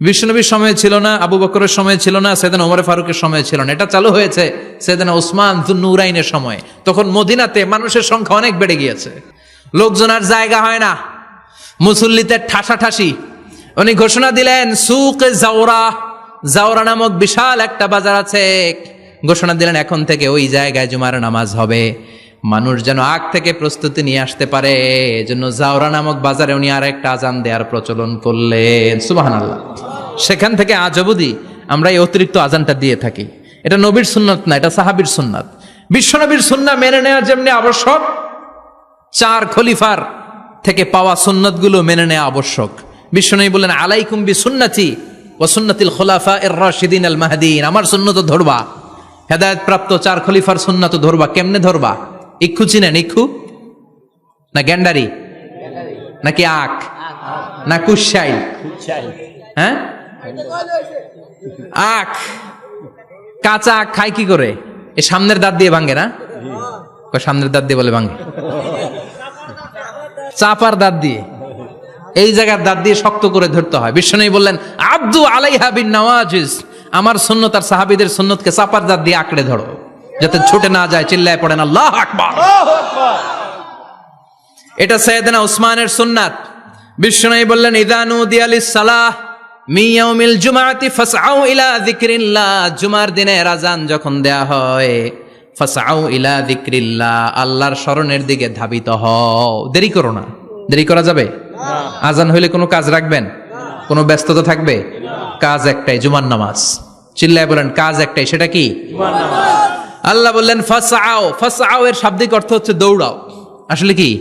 বিশ্বনবীর সময়ে ছিল না, আবু বকরের সময়ে ছিল না, সাইয়েদনা ওমর ফারুকের সময়ে ছিল না। এটা চালু হয়েছে সাইয়েদনা উসমান যুন্নুরাইনের সময়। তখন মদিনাতে মানুষের সংখ্যা অনেক বেড়ে গিয়েছে, লোকজন আর জায়গা হয় না, মুসল্লিতে ঠাসাঠাসি। উনি ঘোষণা দিলেন, সুক জাওরা, জাওরা নামক বিশাল একটা বাজার আছে, ঘোষণা দিলেন এখন থেকে ওই জায়গায় জুমার নামাজ হবে। মানুষ যেন আগ থেকে প্রস্তুতি নিয়ে আসতে পারে, এজন্য জাওরা নামক বাজারে উনি আর একটা আজান দেওয়ার প্রচলন করলেন। সুবহানাল্লাহ। সেখান থেকে আজ অবধি আমরা এই অতিরিক্ত আজানটা দিয়ে থাকি। এটা নবীর সুন্নাত না, এটা সাহাবীর সুন্নাত। বিশ্বনবীর সুন্নাহ মেনে নেওয়া যেমনি আবশ্যক, 4 খলিফার থেকে পাওয়া সুন্নাতগুলো মেনে নেওয়া আবশ্যক। বিশ্বনবী বললেন, আলাইকুম বিসুন্নতি ওয়া সুন্নাতিল খুলাফায়ে রাশিদিন আল মাহদিয়িন, আমার সুন্নাত ধরবা। হেদায়েত প্রাপ্ত 4 খলিফার সুন্নাত ধরবা। কেমনে ধরবা? ইক্ষু চিনেন? ইক্ষু না গ্যান্ডারি নাকি আখ না কুশাই? হ্যাঁ, আখ। কাঁচা আখ খায় কি করে? এ সামনের দাঁত দিয়ে ভাঙে না? সামনের দাঁত দিয়ে বলে ভাঙে, চাপার দাঁত দিয়ে, এই জায়গার দাঁত দিয়ে শক্ত করে ধরতে হয়। বিশ্বনবী বললেন, আব্দু আলাইহা বিন নওয়াজিজ, আমার সুন্নত আর সাহাবীদের সুন্নতকে চাপার দাঁত দিয়ে আঁকড়ে ধরো, যাতে ছুটে না যায়। চিল্লায় পড়েন আল্লাহু আকবার। এটা সাইয়েদনা উসমানের সুন্নাত। বিশ্বনবী বললেন, ইযা নুদিয়া লিস-সালাহ মিন ইয়াউমিল জুমআতি ফাসআউ ইলা যিকরিল্লাহ, জুমার দিনে আজান যখন দেয়া হয়, ফাসআউ ইলা যিকরিল্লাহ, আল্লাহর স্মরণের দিকে ধাবিত হও। দেরি করো না। দেরি করা যাবে? আজান হইলে কোনো কাজ রাখবেন? কোনো ব্যস্ততা থাকবে? কাজ একটাই, জুমার নামাজ। চিল্লায় বলেন, কাজ একটাই, সেটা কি? জুমার নামাজ। আল্লাহ বললেন ফাসআউ, ফাসআউ এর শাব্দিক অর্থ হচ্ছে দৌড়াও। আসলে কি?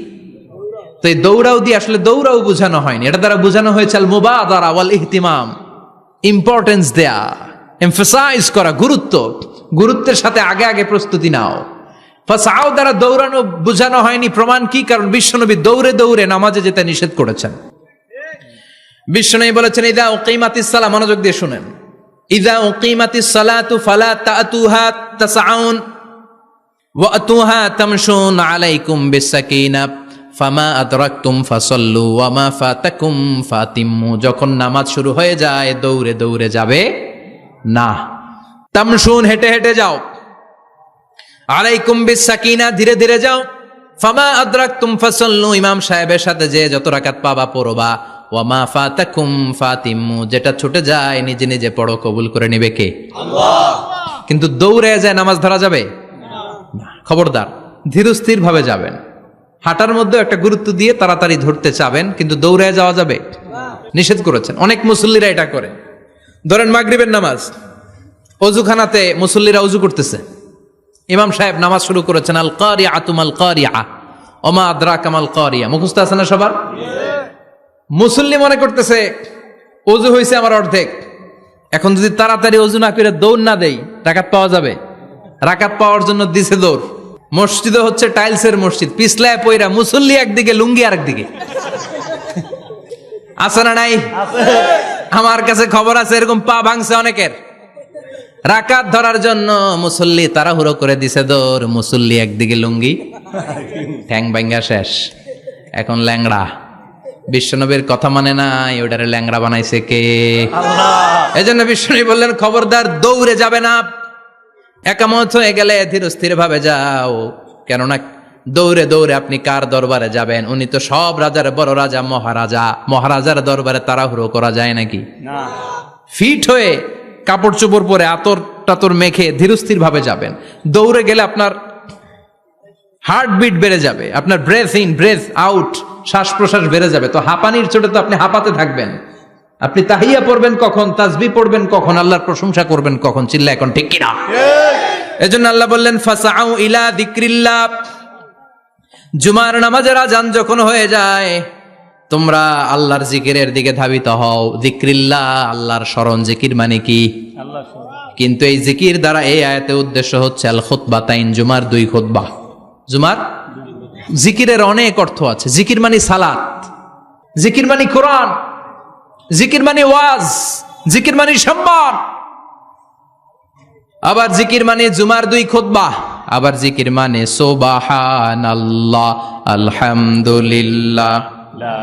তো এই দৌড়াও দিয়ে আসলে দৌড়াও বোঝানো হয়নি, এটা দ্বারা বোঝানো হয়েছে আল মুবাদারা ওয়াল ইহতিমাম, ইম্পর্টেন্স দেয়া, এমফাসাইজ করা, গুরুত্ব, গুরুত্বের সাথে আগে আগে প্রস্তুতি নাও। ফাসআউ দ্বারা দৌড়ানো বোঝানো হয়নি। প্রমাণ কি? কারণ বিশ্বনবী দৌড়ে দৌড়ে নামাজে যেতে নিষেধ করেছেন। বিশ্বনবী বলেছেন, ইযা উকিমাতিস সালাহ, মনোযোগ দিয়ে শুনেন, ইযা উকিমাতিস সালাতু ফালা তাতুহা তাসআউন ওয়া আতুহা তামশুন আলাইকুম বিসাকিনাহ ফামা আদরাকতুম ফাসাল্লু ওয়া মা ফাতাকুম ফাতিম্মু, যখন নামাজ শুরু হয়ে যায় দৌড়ে দৌড়ে যাবে না, তামশুন হেঁটে হেঁটে যাও, আলাইকুম বিসাকিনা ধীরে ধীরে যাও, ফামা আদরাকতুম ফাসাল্লু ইমাম সাহেবের সাথে যে যত রাকাত পাবা পড়বা, ওয়া মা ফাতাকুম ফাতিম্মু যেটা ছুটে যায় নিজে নিজে পড়ো, কবুল করে নেবে কে? আল্লাহ। কিন্তু দৌড়ে যায় নামাজ ধরা যাবে না। খবরদার, ধীরস্থির ভাবে যাবেন। হাঁটার মধ্যে একটা গুরুত্ব দিয়ে তাড়াতাড়ি ধরতে চাবেন, কিন্তু দৌড়ে যাওয়া যাবে নিষেধ করেছেন। অনেক মুসল্লিরা এটা করে। ধরেন মাগরিবের নামাজ, অজুখানাতে মুসল্লিরা অজু করতেছে, ইমাম সাহেব নামাজ শুরু করেছেন, আল কারিআতু মাল কারিআ ওমা আদরাকা মাল কারিআ, মুখস্থ আছে না সবার? মুসল্লি মনে করতেছে অজু হয়েছে আমার অর্ধেক, এখন যদি তাড়াতাড়ি অজু না করে দৌড় না দেই রাকাত পাওয়া যাবে? রাকাত পাওয়ার জন্য দিছে দৌড়। মসজিদে হচ্ছে টাইলসের মসজিদ, পিছলায় পয়রা মুসল্লি একদিকে, লুঙ্গি আরেকদিকে। আছে না নাই? আমার কাছে খবর আছে এরকম পা ভাঙছে অনেকের। রাকাত ধরার জন্য মুসল্লি তাড়াহুড়ো করে দিছে দৌড়, মুসল্লি একদিকে লুঙ্গি, ঠ্যাং ভাঙ্গা শেষ, এখন ল্যাংড়া। বিশ্বনবীর কথা মানে নাই, ওটারে ল্যাংড়া বানাইছে কে? আল্লাহ। এই জন্য বিশ্বনবী বললেন খবরদার দৌড়ে যাবে না, একামত হয়ে গেলে ধীর স্থির ভাবে যাও। কেননা দৌড়ে দৌড়ে আপনি কার দরবারে যাবেন? উনি তো সব রাজার বড় রাজা, মহারাজা। মহারাজার দরবারে তাড়াহুড়ো করা যায় নাকি? না। ফিট হয়ে কাপড় চোপড় পরে আতর টাতর মেখে ধীরস্থির ভাবে যাবেন। দৌড়ে গেলে আপনার হার্টবিট বেড়ে যাবে, আপনার ব্রেথ ইন ব্রেথ আউট, শ্বাস প্রশ্বাস বেড়ে যাবে। তো হাঁপানির চোটে তো আপনি হাঁপাতে থাকবেন। আপনি তাহিয়া পড়বেন কখন, তাসবিহ পড়বেন কখন, আল্লাহর প্রশংসা করবেন কখন? চিল্লা এখন ঠিক কিনা? এজন্য আল্লাহ বললেন ফাসাউ ইলা যিকরিল্লাহ, জুমার নামাজের আজান যখন হয়ে যায় তোমরা আল্লাহর জিকিরের দিকে ধাবিত হও। যিকরিল্লাহ, আল্লাহর স্মরণ। জিকির মানে কি? আল্লাহ। কিন্তু এই জিকির দ্বারা এই আয়াতে উদ্দেশ্য হচ্ছে আল খুতবাতাইন, জুমার 2 খুতবা। জুমার জিকিরের অনেক অর্থ আছে। জিকির মানে সালাত, জিকির মানে কোরআন, জিকির মানে ওয়াজ, জিকির মানে সম্মান। আবার জিকির মানে জুমার 2 খুতবা। আবার জিকির মানে সুবহানাল্লাহ, আলহামদুলিল্লাহ, লা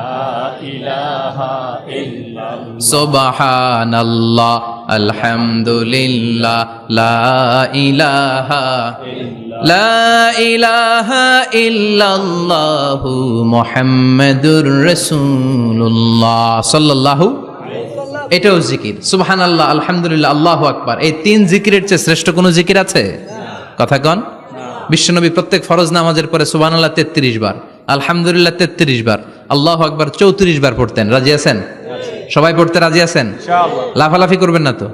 ইলাহা ইল্লাল্লাহ। সুবহানাল্লাহ, আলহামদুলিল্লাহ, লা ইলাহা ইল্লাল্লাহু মুহাম্মাদুর রাসূলুল্লাহ সাল্লাল্লাহু। এটাও জিকির। সুবহানাল্লাহ, আলহামদুলিল্লাহ, আল্লাহু আকবার। এই 3 জিকিরের চেয়ে শ্রেষ্ঠ কোনো জিকির আছে? কথা কন। বিশ্বনবী প্রত্যেক ফরজ নামাজের পরে সুবহানাল্লাহ 33 বার, আলহামদুলিল্লাহ 33 বার, আল্লাহু আকবার 34 বার পড়তেন। রাজি আছেন? সবাই পড়তে রাজি আছেন? ইনশাআল্লাহ। লাফালাফি করবেন না তো?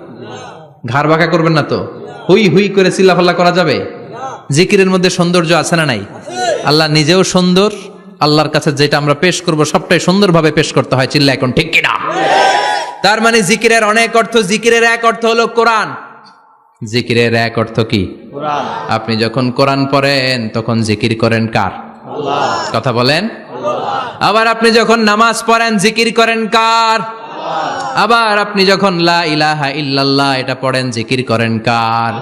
ঘাড় বাঁকা করবেন না তো? হুই হুই করে চিল্লাফাল্লা করা যাবে? জিকিরের মধ্যে সৌন্দর্য আছে না নাই? আল্লাহ নিজেও সুন্দর। আল্লাহর কাছে যেটা আমরা পেশ করব সবটাই সুন্দরভাবে পেশ করতে হয়। চিল্লা এখন ঠিক কিনা? তার মানে জিকিরের অনেক অর্থ। জিকিরের এক অর্থ হলো কোরআন। জিকিরের এক অর্থ কি? কোরআন। আপনি যখন কোরআন পড়েন তখন জিকির করেন কার? আল্লাহ। কথা বলেন। আবার আপনি যখন নামাজ পড়েন জিকির করেন কার? আবার আপনি যখন লা ইলাহা ইল্লাল্লাহ এটা পড়েন জিকির করেন কার?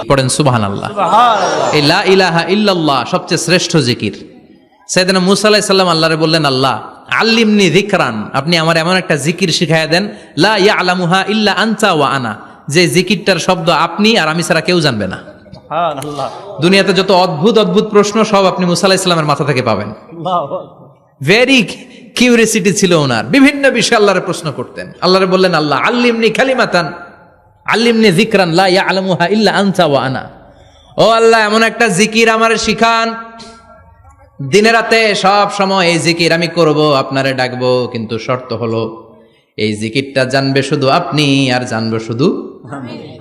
পড়েন সুবহানাল্লাহ। সুবহানাল্লাহ। এই লা ইলাহা ইল্লাল্লাহ সবচেয়ে শ্রেষ্ঠ জিকির। সাইয়েদনা মুসা আলাইহিস সালাম আল্লাহরে বললেন, আল্লাহ আল্লিমনি যিকরান, আপনি আমার এমন একটা জিকির শিখায়া দেন লা ইয়ালামুহা ইল্লা আনতা ওয়া আনা, যে জিকিরটার শব্দ আপনি আর আমি ছাড়া কেউ জানবে না। সুবহানাল্লাহ। দুনিয়াতে যত অদ্ভুত অদ্ভুত প্রশ্ন সব আপনি মুসা আলাইহিস সালামের মাথা থেকে পাবেন। আল্লাহু ভেরি কিউরিয়াসিটি ছিল ওনার, বিভিন্ন বিষয়ে আল্লাহরে প্রশ্ন করতেন। আল্লাহরে বললেন, আল্লাহ আল্লিমনি কালিমাতান, আল্লিমনি যিকরান লা ইয়ালামুহা ইল্লা আনতা ওয়া আনা। ও আল্লাহ এমন একটা জিকির আমারে শিখান, দিনে রাতে সব সময় এই জিকির আমি করব, আপনারে ডাকবো, কিন্তু শর্ত হলো এই জিকিরটা জানবে শুধু আপনি আর জানবো শুধু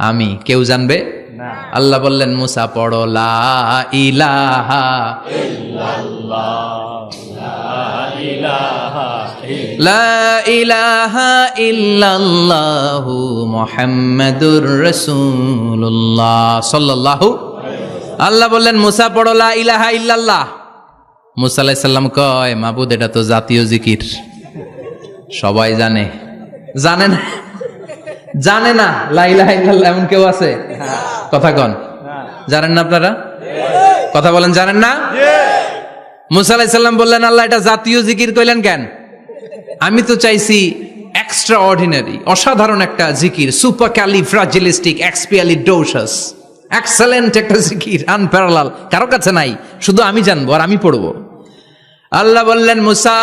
আমি, কেউ জানবে না। আল্লাহ বললেন, মুসা পড়ো লা ইলাহা লা ইলাহা ইল্লাল্লাহু মুহাম্মাদুর রাসূলুল্লাহ সাল্লাল্লাহু। আল্লাহ বললেন মুসা পড়ো লা ইলাহা ইল্লাল্লাহ। মুসা আলাইহিস সালাম কয়, মাবুদ এটা তো জাতীয় জিকির, সবাই জানে। জানে না? জানে না লা ইলাহা ইল্লাল্লাহ এমন কেউ আছে? কথা কন। জানেন না আপনারা? কথা বলেন, জানেন না? মুসা আলাইহিস সালাম বললেন, আল্লাহ এটা জাতীয় জিকির কইলেন কেন? আমি তো চাইছি এক্সট্রা অর্ডিনারি, অসাধারণ একটা জিকির, সুপার ক্যালিফ্রাজিলিস্টিক এক্সপিয়ালিডোসাস, এক্সেলেন্ট একটা জিকির, আনপ্যারালাল, কারো কাছে নাই, শুধু আমি জানবো আর আমি পড়বো। আল্লাহ বললেন, মুসা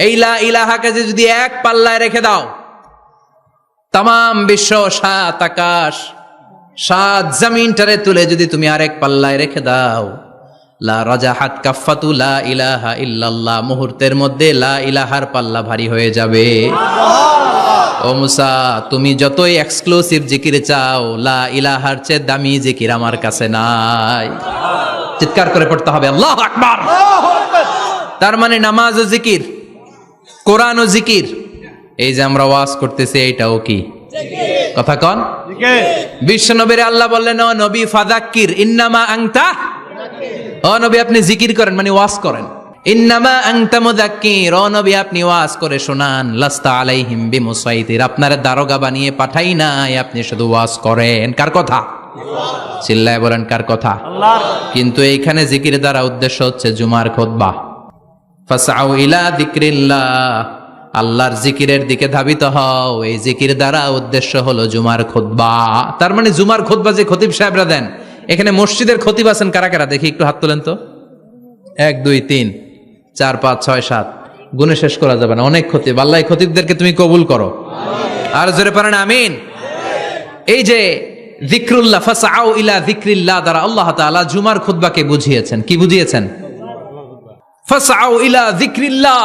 এই লা ইলাহাকে যদি এক পাল্লায় রেখে দাও, তামাম বিশ্ব, 7 আকাশ 7 জমিনটারে তুলে যদি তুমি আরেক পাল্লায় রেখে দাও, লা রাজাহাত কাফাতু লা ইলাহা ইল্লাল্লাহ, মুহূর্তের মধ্যে লা ইলাহার পাল্লা ভারী হয়ে যাবে। ও মুসা, তুমি যতই এক্সক্লুসিভ জিকির চাও, লা ইলাহার চেয়ে দামি জিকির আমার কাছে নাই। চিৎকার করে পড়তে হবে আল্লাহু আকবার। তার মানে নামাজ ও জিকির, কোরআন ও জিকির, এই যে আমরা ওয়াজ করতেছি এইটাও কি? কথা কন। বিশ্ব নবীর আল্লাহ বললেন, ও নবী ফাযাক্কির ইন্নামা আনতা, ও নবী আপনি জিকির করেন মানে ওয়াজ করেন। ইন্নামা আনতা মুযাক্কির, ও নবী আপনি ওয়াজ করে শোনান। লাস্তা আলাইহিম বিমুসাইতির, আপনার দারোগা বানিয়ে পাঠাই নাই, আপনি শুধু ওয়াজ করেন। কার কথা? চিল্লায় বলেন কার কথা? আল্লাহর। কিন্তু এইখানে জিকির দ্বারা উদ্দেশ্য হচ্ছে জুমার খুতবা। ফাসআউ ইলা যিকরিল্লাহ, আল্লাহর জিকিরের দিকে ধাবিত হও। এই জিকির দ্বারা উদ্দেশ্য হলো জুমার খুতবা। তার মানে জুমার খুতবা যে খতিব সাহেবরা দেন, এখানে মসজিদের খতিব আছেন কারা কারা দেখি একটু হাত তোলেন তো। 1 2 3 4 5 6 7, গুণে শেষ করা যাবে না, অনেক খতিব। আল্লাহ এই খতিবদেরকে তুমি কবুল করো। আর জোরে পারেন আমিন। এই যে যিকরুল্লাহ, ফাসআউ ইলা যিকরিল্লাহ দ্বারা আল্লাহ তাআলা জুমার খুতবাকে বুঝিয়েছেন। কি বুঝিয়েছেন? ফাসআউ ইলা যিকরিল্লাহ,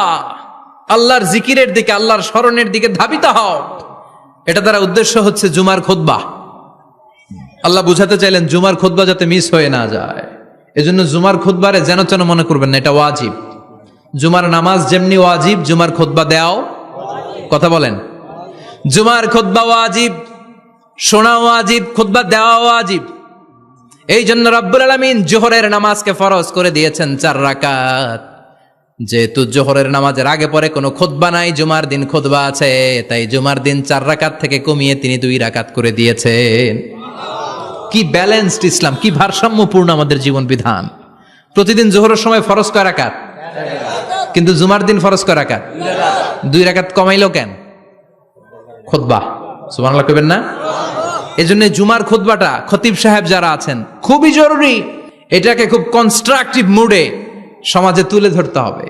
আল্লাহর জিকিরের দিকে, আল্লাহর স্মরণের দিকে ধাবিত হও। এটা দ্বারা উদ্দেশ্য হচ্ছে জুমার খুতবা। আল্লাহ বুঝাতে চাইলেন জুমার খুতবা যাতে মিস হয়ে না যায়। এজন্য জুমার খুতবারে যেন তেন মনে করবেন না, এটা ওয়াজিব। জুমার নামাজ যেমনি ওয়াজিব, জুমার খুতবা দেওয়াও, কথা বলেন, জুমার খুতবা ওয়াজিব, শোনা ওয়াজিব, খুতবা দেওয়া ওয়াজিব। এই জন্য রব্বুল আলামিন জোহরের নামাজকে ফরজ করে দিয়েছেন 4 রাকাত। যেহেতু জোহরের নামাজের আগে পরে কোনো খুতবা নাই, জুমার দিন খুতবা আছে, তাই জুমার দিন 4 রাকাত থেকে কমিয়ে তিনি 2 রাকাত করে দিয়েছেন। কি ব্যালেন্সড ইসলাম, কি ভারসাম্যপূর্ণ আমাদের জীবন বিধান। প্রতিদিন জোহরের সময় ফরজ কয় রাকাত, কিন্তু জুমার দিন ফরজ কয় রাকাত, 2 রাকাত কমাইলো কেন? খুতবা, সুবহানাল্লাহ কইবেন না? এজন্য জুমার খুতবাটা খতিব সাহেব যারা আছেন খুবই জরুরি। এটাকে খুব কনস্ট্রাকটিভ মুডে সমাজে তুলে ধরতে হবে,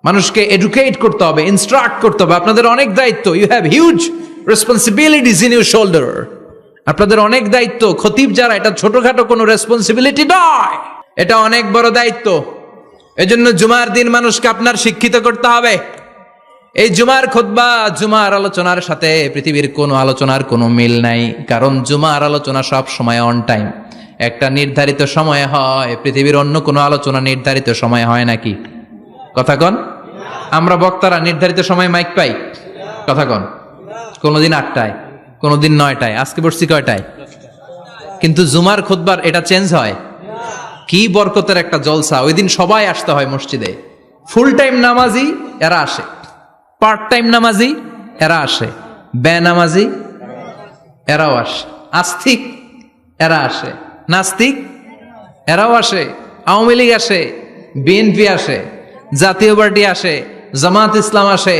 মানুষকে এডুকেট করতে হবে, ইনস্ট্রাক্ট করতে হবে। আপনাদের অনেক দায়িত্ব, you have huge responsibilities in your shoulder. আপনাদের অনেক দায়িত্ব। খতিব যারা, এটা ছোটখাটো কোনো রেসপন্সিবিলিটি নয়, এটা অনেক বড় দায়িত্ব। এজন্য জুমার দিন মানুষকে আপনার শিক্ষিত করতে হবে। এই জুমার খুতবা, জুমার আলোচনার সাথে পৃথিবীর কোনো আলোচনার কোনো মিল নাই, কারণ জুমার আলোচনা সব সময় অন টাইম, একটা নির্ধারিত সময়ে হয়। পৃথিবীর অন্য কোনো আলোচনা নির্ধারিত সময়ে হয় নাকি? কথা কন। আমরা বক্তারা নির্ধারিত সময়ে মাইক পাই? কথা কন। কোনোদিন 8টায়, কোনোদিন 9টায়, আজকে বসছি কয়টায়? কিন্তু জুমার খুতবার এটা চেঞ্জ হয়। কি বরকতের একটা জলসা। ওই দিন সবাই আসতে হয় মসজিদে। ফুল টাইম নামাজি এরা আসে, পার্ট টাইম নামাজি এরা আসে, বেনামাজি এরাও আসে, আস্তিক এরা আসে, নাস্তিক এরাও আসে, আওয়ামী লীগ আসে, বিএনপি আসে, জাতীয় পার্টি আসে, জামাত ইসলাম আসে,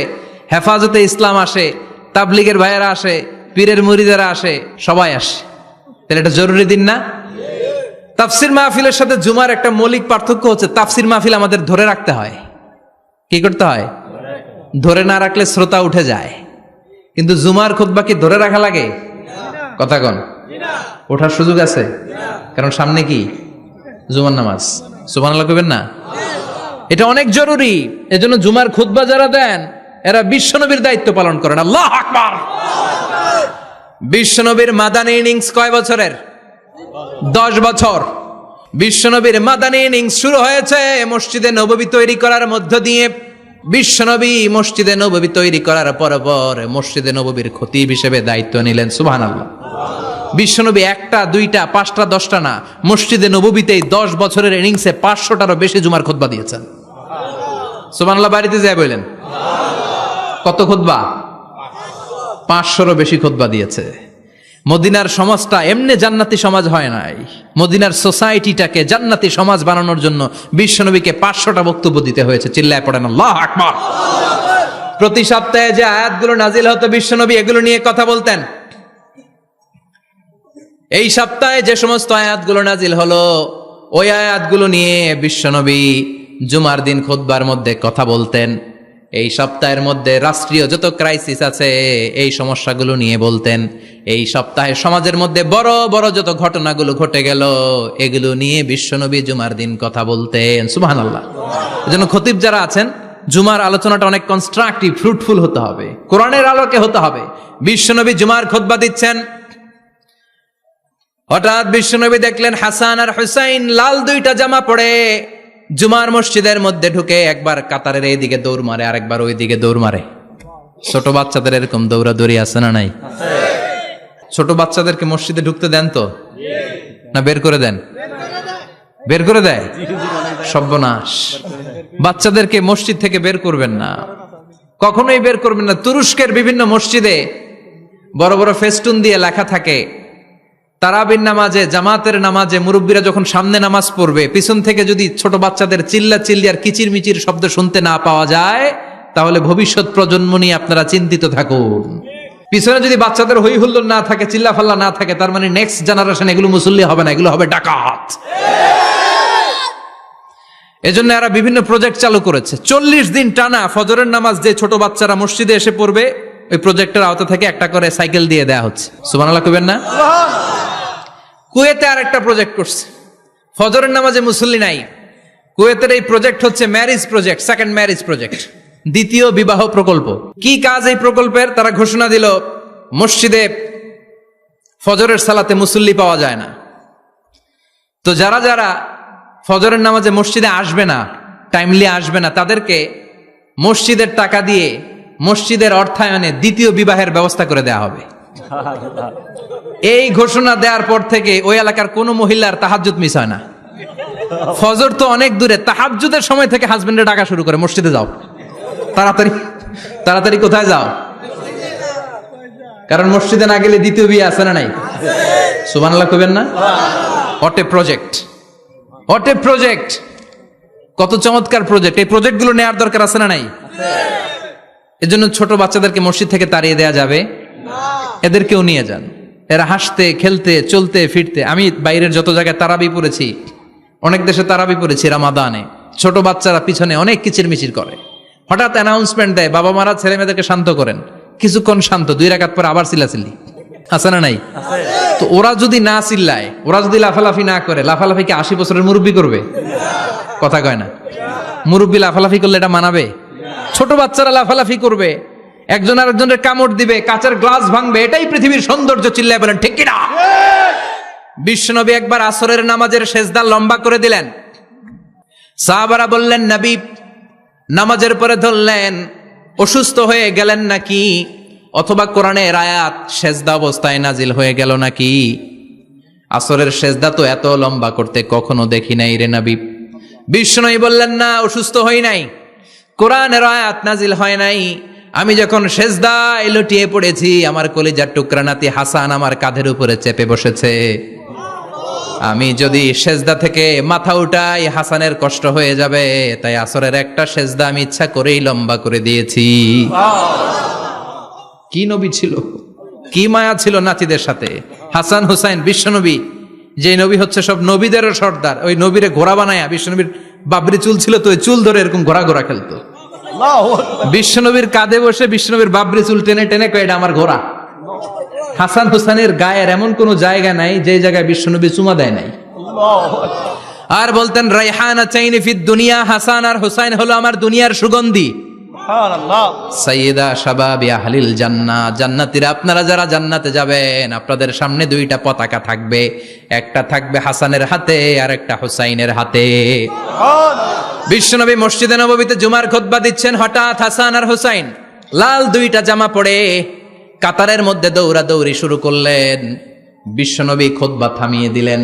হেফাজতে ইসলাম আসে, তাবলিগের ভাইয়েরা আসে, পীরের মুরিদেরা আসে, সবাই আসে। তাহলে এটা জরুরি দিন না? তাফসির মাহফিলের সাথে জুমার একটা মৌলিক পার্থক্য হচ্ছে, তাফসির মাহফিল আমাদের ধরে রাখতে হয়। কি করতে হয়? ধরে না রাখলে শ্রোতা উঠে যায়। কিন্তু জুমার খুতবা কি ধরে রাখা লাগে? কথা কন। ওঠার সুযোগ আছে, কারণ সামনে কি? জুমার নামাজ। সুবহানাল্লাহ কইবেন না? এটা অনেক জরুরি। এজন্য জুমার খুতবা যারা দেন এরা বিশ্বনবীর দায়িত্ব পালন করেন। আল্লাহু আকবার। বিশ্বনবীর মাদানী ইনিংস কয় বছরের? 10 বছর। বিশ্বনবীর মাদানী ইনিংস শুরু হয়েছে মসজিদে নববী তৈরি করার মধ্য দিয়ে। বিশ্বনবী মসজিদে নববী তৈরি করার পর মসজিদে নববীর খতিব হিসেবে দায়িত্ব নিলেন। সুবহানাল্লাহ। বিশ্বনবী 1টা 2টা 5টা 10টা না, মসজিদে নববীতেই 10 বছরের ইনিংসে 500টারও বেশি জুমার খুতবা দিয়েছেন। সুবহানাল্লাহ। বাড়িতে যায় বলেন কত খুতবা? 500রও বেশি খুতবা দিয়েছে। মদিনার সমাজটা এমনি জান্নাতি সমাজ হয় নাই। মদিনার সোসাইটিটাকে জান্নাতি সমাজ বানানোর জন্য বিশ্বনবীকে 500টা বক্তব্য দিতে হয়েছে। চিল্লায় পড়েন আল্লাহু আকবার। প্রতি সপ্তাহে যে আয়াতগুলো নাজিল হতো বিশ্বনবী এগুলো নিয়ে কথা বলতেন। এই সপ্তাহে যে সমস্ত আয়াতগুলো নাজিল হলো ওই আয়াতগুলো নিয়ে বিশ্বনবী জুমার দিন খুতবার মধ্যে কথা বলতেন। এই সপ্তাহের মধ্যে রাষ্ট্রীয় যত ক্রাইসিস আছে এই সমস্যাগুলো নিয়ে বলতেন। এই সপ্তাহে সমাজের মধ্যে বড় বড় যত ঘটনাগুলো ঘটে গেল এগুলো নিয়ে বিশ্বনবী জুমার দিন কথা বলতেন। সুবহানাল্লাহ। এজন্য খতিব যারা আছেন জুমার আলোচনাটা অনেক কনস্ট্রাকটিভ, ফ্রুটফুল হতে হবে, কোরআনের আলোকে হতে হবে। বিশ্বনবী জুমার খুতবা দিচ্ছেন, হঠাৎ বিশ্বনবী দেখলেন হাসান আর হুসাইন লাল 2টা জামা পরে জুমার মসজিদের মধ্যে ঢুকে একবার কাতারের এইদিকে দৌড় মারে, আরেকবার ওইদিকে দৌড় মারে। ছোট বাচ্চাদের এরকম দৌড়াদৌড়ি আছে না নাই? ছোট বাচ্চাদেরকে মসজিদে ঢুকতে দেন তো না বের করে দেন? বের করে দেয়। সর্বনাশ। বাচ্চাদেরকে মসজিদ থেকে বের করবেন না, কখনোই বের করবেন না। তুরস্কের বিভিন্ন মসজিদে বড় বড় ফেস্টুন দিয়ে লেখা থাকে তারাবির নামাজে, জামাতের নামাজে মুরব্বীরা যখন সামনে নামাজ পড়বে, পিছন থেকে যদি ছোট বাচ্চাদের চিল্লা চিল্লি আর কিচির মিচির শব্দ শুনতে না পাওয়া যায়, তাহলে ভবিষ্যৎ প্রজন্ম নিয়ে আপনারা চিন্তিত থাকুন। পিছনে যদি বাচ্চাদের হই হুল্লোড় না থাকে, চিল্লা ফাল্লা না থাকে, তার মানে নেক্সট জেনারেশন এগুলো মুসল্লি হবে না, এগুলো হবে ডাকাত। এজন্য এরা বিভিন্ন প্রজেক্ট চালু করেছে। 40 দিন টানা ফজরের নামাজ যে ছোট বাচ্চারা মসজিদে এসে পড়বে, ওই প্রজেক্টের আওতা থেকে একটা করে সাইকেল দিয়ে দেয়া হচ্ছে। সুবহানাল্লাহ কইবেন না? কুয়েতে আর একটা প্রজেক্ট করছে, ফজরের নামাজে মুসল্লি নাই। কুয়েতের এই প্রজেক্ট হচ্ছে marriage project, second marriage project, দ্বিতীয় বিবাহ প্রকল্প। কি কাজ এই প্রকল্পের? তারা ঘোষণা দিল, মসজিদে ফজরের সালাতে মুসল্লি পাওয়া যায় না, তো যারা যারা ফজরের নামাজে মসজিদে আসবে না, টাইমলি আসবে না, তাদেরকে মসজিদের টাকা দিয়ে মসজিদের অর্থায়নে দ্বিতীয় বিবাহের ব্যবস্থা করে দেয়া হবে। এই ঘোষণা দেওয়ার পর থেকে ওই এলাকার কোনো মহিলার তাহাজ্জুদ মিস হয় না। ফজর তো অনেক দূরে, তাহাজ্জুদের সময় থেকে হাজবেন্ডে ডাকা শুরু করে, মসজিদে যাও, তাড়াতাড়ি তাড়াতাড়ি কোথায় যাও? কারণ মসজিদে না গেলে দ্বিতীয় বিয়ে আছে না নাই? সুবহানাল্লাহ কইবেন না? What a project, what a project, কত চমৎকার প্রজেক্ট। এই প্রজেক্টগুলো নেওয়ার দরকার আছে না নাই? এজন্য ছোট বাচ্চাদেরকে মসজিদ থেকে তাড়িয়ে দেয়া যাবে না, এদেরকেও নিয়ে যান। এরা হাসতে খেলতে চলতে ফিরতে, আমি বাইরের যত জায়গায় তারাবি পড়েছি, অনেক দেশে তারাবি পড়েছি রামাদানে, ছোট বাচ্চারা পিছনে অনেক কিচির মিচির করে, হঠাৎ অ্যানাউন্সমেন্ট দেয়, বাবা মারা ছেলে মেয়েদেরকে শান্ত করেন, কিছুক্ষণ শান্ত, 2 রাকাত পরে আবার চিল্লাচিল্লি, আছে না নাই? তো ওরা যদি না চিল্লায়, ওরা যদি লাফালাফি না করে, লাফালাফি কি 80 বছরের মুরব্বী করবে? কথা কয় না। মুরব্বী লাফালাফি করলে এটা মানাবে? ছোট বাচ্চারা লাফালাফি করবে, একজন আরেকজনের কামড় দিবে, কাঁচের গ্লাস ভাঙবে, এটাই পৃথিবীর সৌন্দর্য। চিল্লায় বলেন ঠিক কিনা? বিশ্বনবী একবার আসরের নামাজের সেজদা লম্বা করে দিলেন, সাহাবারা বললেন, নবী নামাজের পরে ধরলেন, অসুস্থ হয়ে গেলেন নাকি, অথবা কোরআনের আয়াত সেজদা অবস্থায় নাজিল হয়ে গেল নাকি? আসরের সেজদা তো এত লম্বা করতে কখনো দেখি নাই রে নবী। বিশ্বনবী বললেন, না, অসুস্থ হই নাই, কোরআনের আয়াত নাজিল হয় নাই, আমি যখন সেজদায় লুটিয়ে পড়েছি, আমার কলিজার টুকরা নাতি হাসান আমার কাঁধের উপরে চেপে বসেছে, আমি যদি সেজদা থেকে মাথা উঠাই হাসানের কষ্ট হয়ে যাবে, তাই আসরের একটা সেজদা আমি ইচ্ছা করেই লম্বা করে দিয়েছি। কি নবী ছিল, কি মায়া ছিল নাতিদের সাথে। হাসান হুসাইন, বিশ্বনবী যে নবী হচ্ছে সব নবীদেরও সর্দার, ওই নবীরে ঘোড়া বানায়া, বিশ্বনবীর বাবরি চুল ছিল তো, ওই চুল ধরে এরকম ঘোড়া ঘোড়া খেলতো। বিশ্বনবীর কাঁধে বসে বিশ্বনবীর বাবরি চুল টেনে টেনে কয়, এটা আমার ঘোড়া। হাসান হুসাইনের গায়ের এমন কোন জায়গা নাই যে জায়গায় বিশ্বনবী চুমা দেয় নাই। আর বলতেন, রাইহানা চাইনি ফিদ দুনিয়া, হাসান আর হুসাইন হলো আমার দুনিয়ার সুগন্ধি। সাইয়্যিদা শাবাবি আহলিল জান্নাহ, জান্নাতীরা আপনারা যারা জান্নাতে যাবেন, আপনাদের সামনে 2টা পতাকা থাকবে, একটা থাকবে হাসানের হাতে আর একটা হুসাইনের হাতে। বিশ্বনবী মসজিদে নববীতে জুমার খুতবা দিচ্ছেন, হঠাৎ হাসান আর হুসাইন লাল 2টা জামা পরে কাতারের মধ্যে দৌড়াদৌড়ি শুরু করলেন। বিশ্বনবী খুতবা থামিয়ে দিলেন,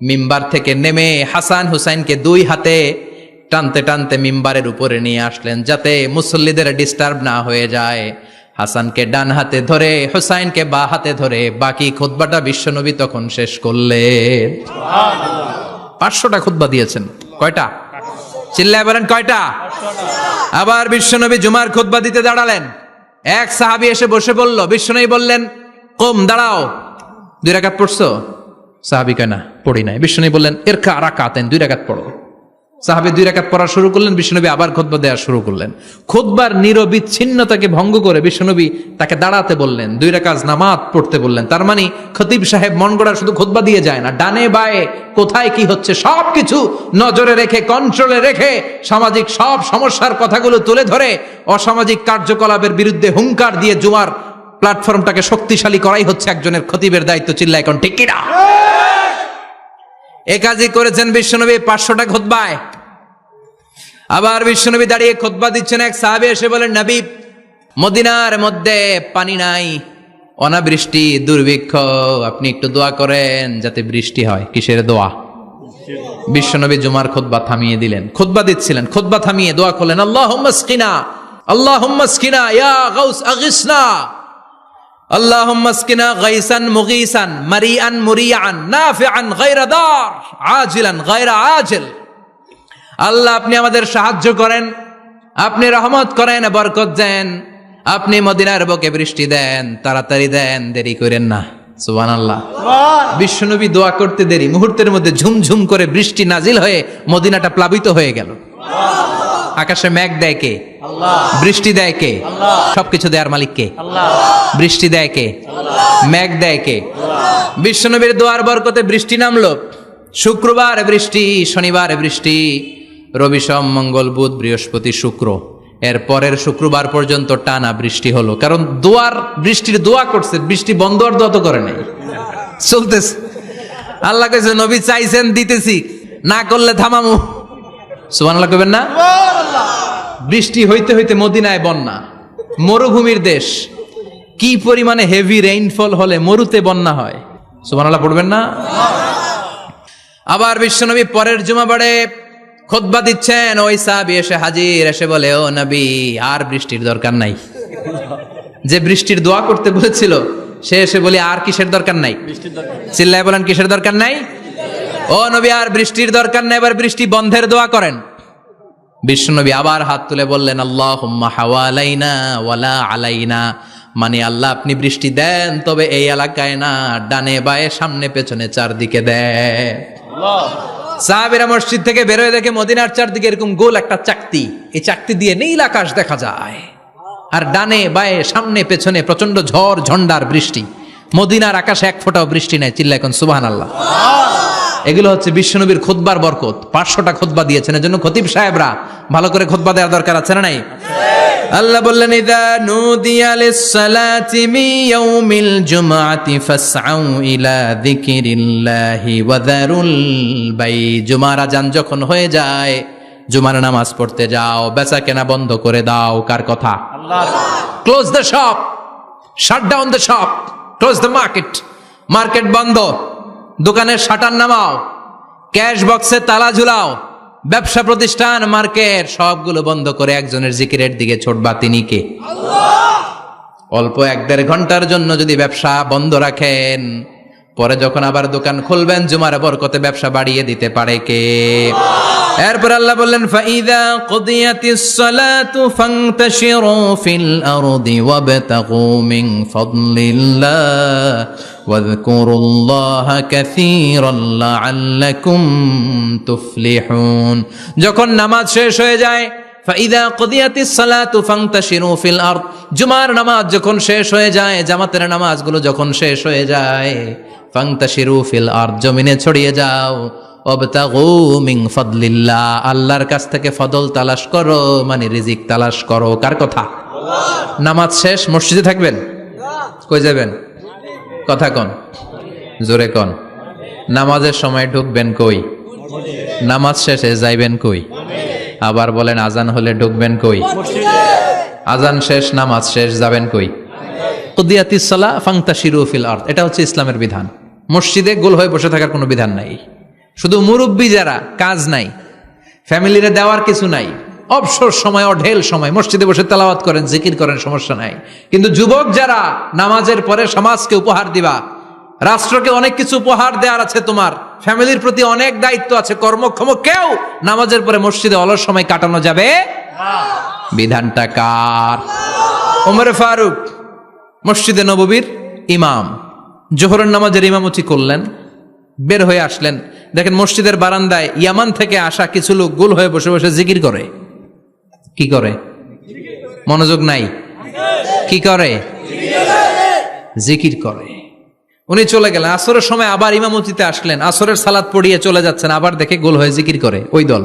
মিম্বার থেকে নেমে হাসান হুসাইনকে 2 হাতে টানতে টানতে মিম্বারের উপরে নিয়ে আসলেন, যাতে মুসল্লিদের ডিস্টার্ব না হয়ে যায়। হাসানকে ডান হাতে ধরে, হুসাইনকে বা হাতে ধরে বাকি খুতবাটা বিশ্বনবী তখন শেষ করলেন। 500টা খুতবা দিয়েছেন। কয়টা? চিল্লায় বলেন কয়টা? আবার বিশ্বনবী জুমার খুতবা দিতে দাঁড়ালেন, এক সাহাবী এসে বসে বলল, বিশ্বনবী বললেন, কম, দাঁড়াও, 2 রাকাত পড়ছো? সাহাবী কয়, না, পড়ি নাই। বিশ্বনবী বললেন, ইরকা রাকাতাইন, 2 রাকাত পড়ো। সাহাবী 2 রাকাত পড়া শুরু করলেন, বিশ্বনবী আবার খুতবা দেওয়া শুরু করলেন। খুতবার নিরবিচ্ছিন্নতাকে ভঙ্গ করে বিশ্বনবী তাকে দাঁড়াতে বললেন, 2 রাকাত নামাজ পড়তে বললেন। তার মানে খতিব সাহেব মন গড়া শুধু খুতবা দিয়ে যায় না, ডানে বায়ে কোথায় কি হচ্ছে সবকিছু নজরে রেখে, কন্ট্রোলে রেখে, সামাজিক সব সমস্যার কথাগুলো তুলে ধরে অসামাজিক কার্যকলাপের বিরুদ্ধে হুঙ্কার দিয়ে জুমার প্ল্যাটফর্মটাকে শক্তিশালী করাই হচ্ছে একজনের খতিবের দায়িত্ব। চিল্লায় এখন ঠিক কিনা? এ কাজই করেছেন বিশ্বনবী 500টা খুতবায়। আবার বিশ্বনবী দাঁড়িয়ে খুতবা দিচ্ছেন, এক সাহাবী এসে বলেন, নবী, মদিনার মধ্যে পানি নাই, অনাবৃষ্টি, দুর্ভিক্ষ, আপনি একটু দোয়া করেন যাতে বৃষ্টি হয়। কিসের দোয়া? বিশ্বনবী জুমার খুতবা থামিয়ে দিলেন, খুতবা দিচ্ছিলেন, খুতবা থামিয়ে দোয়া করলেন, আল্লাহুম্মা সকিনা, আল্লাহুম্মা সকিনা ইয়া গাউস আগিসনা। আল্লাহুম্মা আসকিনা গাইসান মুগীসান মারিআন মুরিআন নাফিআন গায়রা দার আজিলান গায়রা আজিল। আল্লাহ আপনি আমাদের সাহায্য করেন, আপনি রহমত করেন, বরকত দেন, আপনি মদিনার বুকে বৃষ্টি দেন, তাড়াতাড়ি দেন, দেরি করেন না। সুবহানাল্লাহ। বিশ্বনবী দোয়া করতে দেরি, মুহূর্তের মধ্যে ঝুমঝুম করে বৃষ্টি নাজিল হয়ে মদিনাটা প্লাবিত হয়ে গেল। আকাশে মেঘ দেয় কে? আল্লাহ। বৃষ্টি দেয় কে? আল্লাহ। সবকিছু দেয়ার মালিক কে? আল্লাহ। বৃষ্টি দেয় কে? আল্লাহ। মেঘ দেয় কে? আল্লাহ। বিশ্বনবীর দোয়ার বরকতে বৃষ্টি নামলো। শুক্রবার বৃষ্টি, শনিবার বৃষ্টি, রবি সোম মঙ্গল বুধ বৃহস্পতি শুক্র, এর পরের শুক্রবার পর্যন্ত টানা বৃষ্টি হলো। কারণ বৃষ্টির দোয়া করছে, বৃষ্টি বন্ধ আর দোয়া তো করে নাই, চলতেছে। আল্লাহ কাছে নবী চাইছেন, দিতেছি, না করলে থামামু। সুবহানাল্লাহ কইবেন না? বৃষ্টি হইতে হইতে মদিনায় বন্যা, মরুভূমির দেশ, কি পরিমাণে হেভি রেইনফল হলে মরুতে বন্যা হয়। সুবহানাল্লাহ পড়বেন না? আবার বিশ্বনবী পরের জুমাবারে খুতবা দিচ্ছেন, ওই সাহাবী এসে হাজির, এসে বলে, ও নবী আর বৃষ্টির দরকার নাই। যে বৃষ্টির দোয়া করতে বলেছিল সে এসে বলে আর কিসের দরকার নাই? চিল্লায় বলেন কিসের দরকার নাই? ও নবী আর বৃষ্টির দরকার নাই, এবার বৃষ্টি বন্ধের দোয়া করেন। বিশ্বনবী আবার হাত তুলে বললেন, আল্লাহুম্মা হাওয়ালাইনা ওয়ালা আলাইনা, মানে আল্লাহ আপনি বৃষ্টি দেন, তবে এই এলাকায় না, ডানে বায়ে সামনে পেছনে চারদিকে দেন। সাহাবীরা মসজিদ থেকে বের হয়ে দেখে মদিনার চারদিকে এরকম গোল একটা চাকতি, এই চাকতি দিয়ে নীল আকাশ দেখা যায়, আর ডানে বায়ে সামনে পেছনে প্রচন্ড ঝড় ঝন্ডার বৃষ্টি। মদিনার আকাশে এক ফোঁটাও বৃষ্টি নাই। চিল্লা এখন সুবহানাল্লাহ। এগুলো হচ্ছে বিশ্বনবীর খুতবার বরকত। 500টা খুতবা দিয়েছেন, এজন্য খতিব সাহেবরা ভালো করে খুতবা দেওয়ার দরকার আছে না নাই? আল্লাহ বললেন, ইযা নুদিয়া লিস-সালাতি মিন ইয়াউমিল জুমআতি ফাসআউ ইলা যিকিরিল্লাহি ওয়া যারুল বাই। জুমার আযান যখন হয়ে যায়, জুমার নামাজ পড়তে যাও, বেচা কেনা বন্ধ করে দাও। কার কথা? আল্লাহর। Close the shop, shut down the shop, close the market. Market বন্ধ, দোকানের শাটার নামাও, ক্যাশ বক্সে তালা ঝুলাও, ব্যবসা প্রতিষ্ঠান মার্কেট সবগুলো বন্ধ করে একজনের জিকিরের দিকে ছোটবা। তিনি কে? আল্লাহ। অল্প 1-1.5 ঘন্টার জন্য যদি ব্যবসা বন্ধ রাখেন, পরে যখন আবার দোকান খুলবেন জুমার বরকতে ব্যবসা বাড়িয়ে দিতে পারে কে? এরপর আল্লাহ বললেন, ফাইদা কুদিয়াতিস সালাতু ফান্তাশিরু ফিল আরদি ওয়াবতাগু মিন ফাদলিল্লাহ ওয়াযকুরুল্লাহা কাসীরান লাআল্লাকুম তুফলিহুন। যখন নামাজ শেষ হয়ে যায়, ফাইদা কুদিয়াতিস সালাতু ফান্তাশিরু ফিল আরদ, জুমার নামাজ যখন শেষ হয়ে যায়, জামাতের নামাজগুলো যখন শেষ হয়ে যায়, ফান্তাশিরু ফিল আরদ, জমিনে ছড়িয়ে যাও, ওয়াবতাগু মিন ফাদলিল্লাহ, আল্লাহর কাছ থেকে ফদল তালাশ করো, মানে রিজিক তালাশ করো। কার কথা? আল্লাহ। নামাজ শেষ মসজিদে থাকবেন? কই যাবেন? কথা কন, জোরে কন। নামাজের সময় ঢুকবেন কই? নামাজ শেষে যাইবেন কই? আবার বলেন, আজান হলে ঢুকবেন কই? আজান শেষ, নামাজ শেষ, যাবেন কই? কুদিয়াতিস সালাহ ফান্তাশিরু ফিল আরদ, এটা হচ্ছে ইসলামের বিধান। মসজিদে গোল হয়ে বসে থাকার কোনো বিধান নাই। শুধু মুরব্বী যারা, কাজ নাই, ফ্যামিলিরে দেওয়ার কিছু নাই, অবসর সময়, অঢেল সময় মসজিদে বসে তেলাওয়াত করেন, জিকির করেন, সমস্যা নাই। কিন্তু যুবক যারা, নামাজের পরে সমাজকে উপহার দিবা, রাষ্ট্রকে অনেক কিছু উপহার দেওয়ার আছে, তোমার ফ্যামিলির প্রতি অনেক দায়িত্ব আছে, কর্মক্ষম কেউ নামাজের পরে মসজিদে অলস সময় কাটানো যাবে না। বিধানটা কার? ওমর ফারুক মসজিদে নববীর ইমাম, জোহরের নামাজের ইমামতি করলেন, বের হয়ে আসলেন, দেখেন মসজিদের বারান্দায় ইয়ামান থেকে আসা কিছু লোক গোল হয়ে বসে বসে জিকির করে। কি করে? মনোযোগ নাই। কি করে? জিকির করে। উনি চলে গেলেন, আসরের সময় আবার ইমামতিতে আসলেন, আসরের সালাত পড়িয়ে চলে যাচ্ছেন, আবার দেখে গোল হয়ে জিকির করে ওই দল।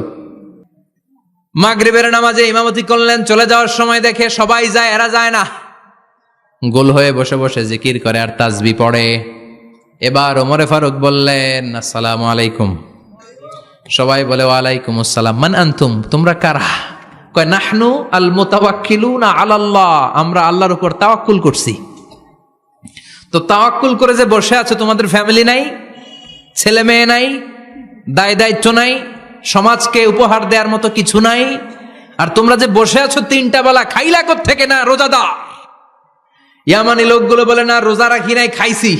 মাগরিবের নামাজে ইমামতি করলেন, চলে যাওয়ার সময় দেখে সবাই যায়, এরা যায় না, গোল হয়ে বসে বসে জিকির করে আর তাসবিহ পড়ে। এবার ওমরে ফারুক বললেন, আসসালামু আলাইকুম। সবাই বলে, ওয়ালাইকুম আসসালাম। মান আনতুম, তোমরা কারা? কয়, নাহনু আল মুতাওয়াক্কিলুনা আলাল্লাহ, আমরা আল্লাহর উপর তাওয়াক্কুল করছি। তো তাওয়াক্কুল করে যে বসে আছো, তোমাদের ফ্যামিলি নাই, ছেলে মেয়ে নাই, দায় দায়িত্ব নাই, সমাজকে উপহার দেওয়ার মতো কিছু নাই, আর তোমরা যে বসে আছো 3টা বেলা খাইলা কোত্থেকে? না রোজাদার। ইয়ামানি লোকগুলো বলে না রোজা রাখি নাই, খাইছি।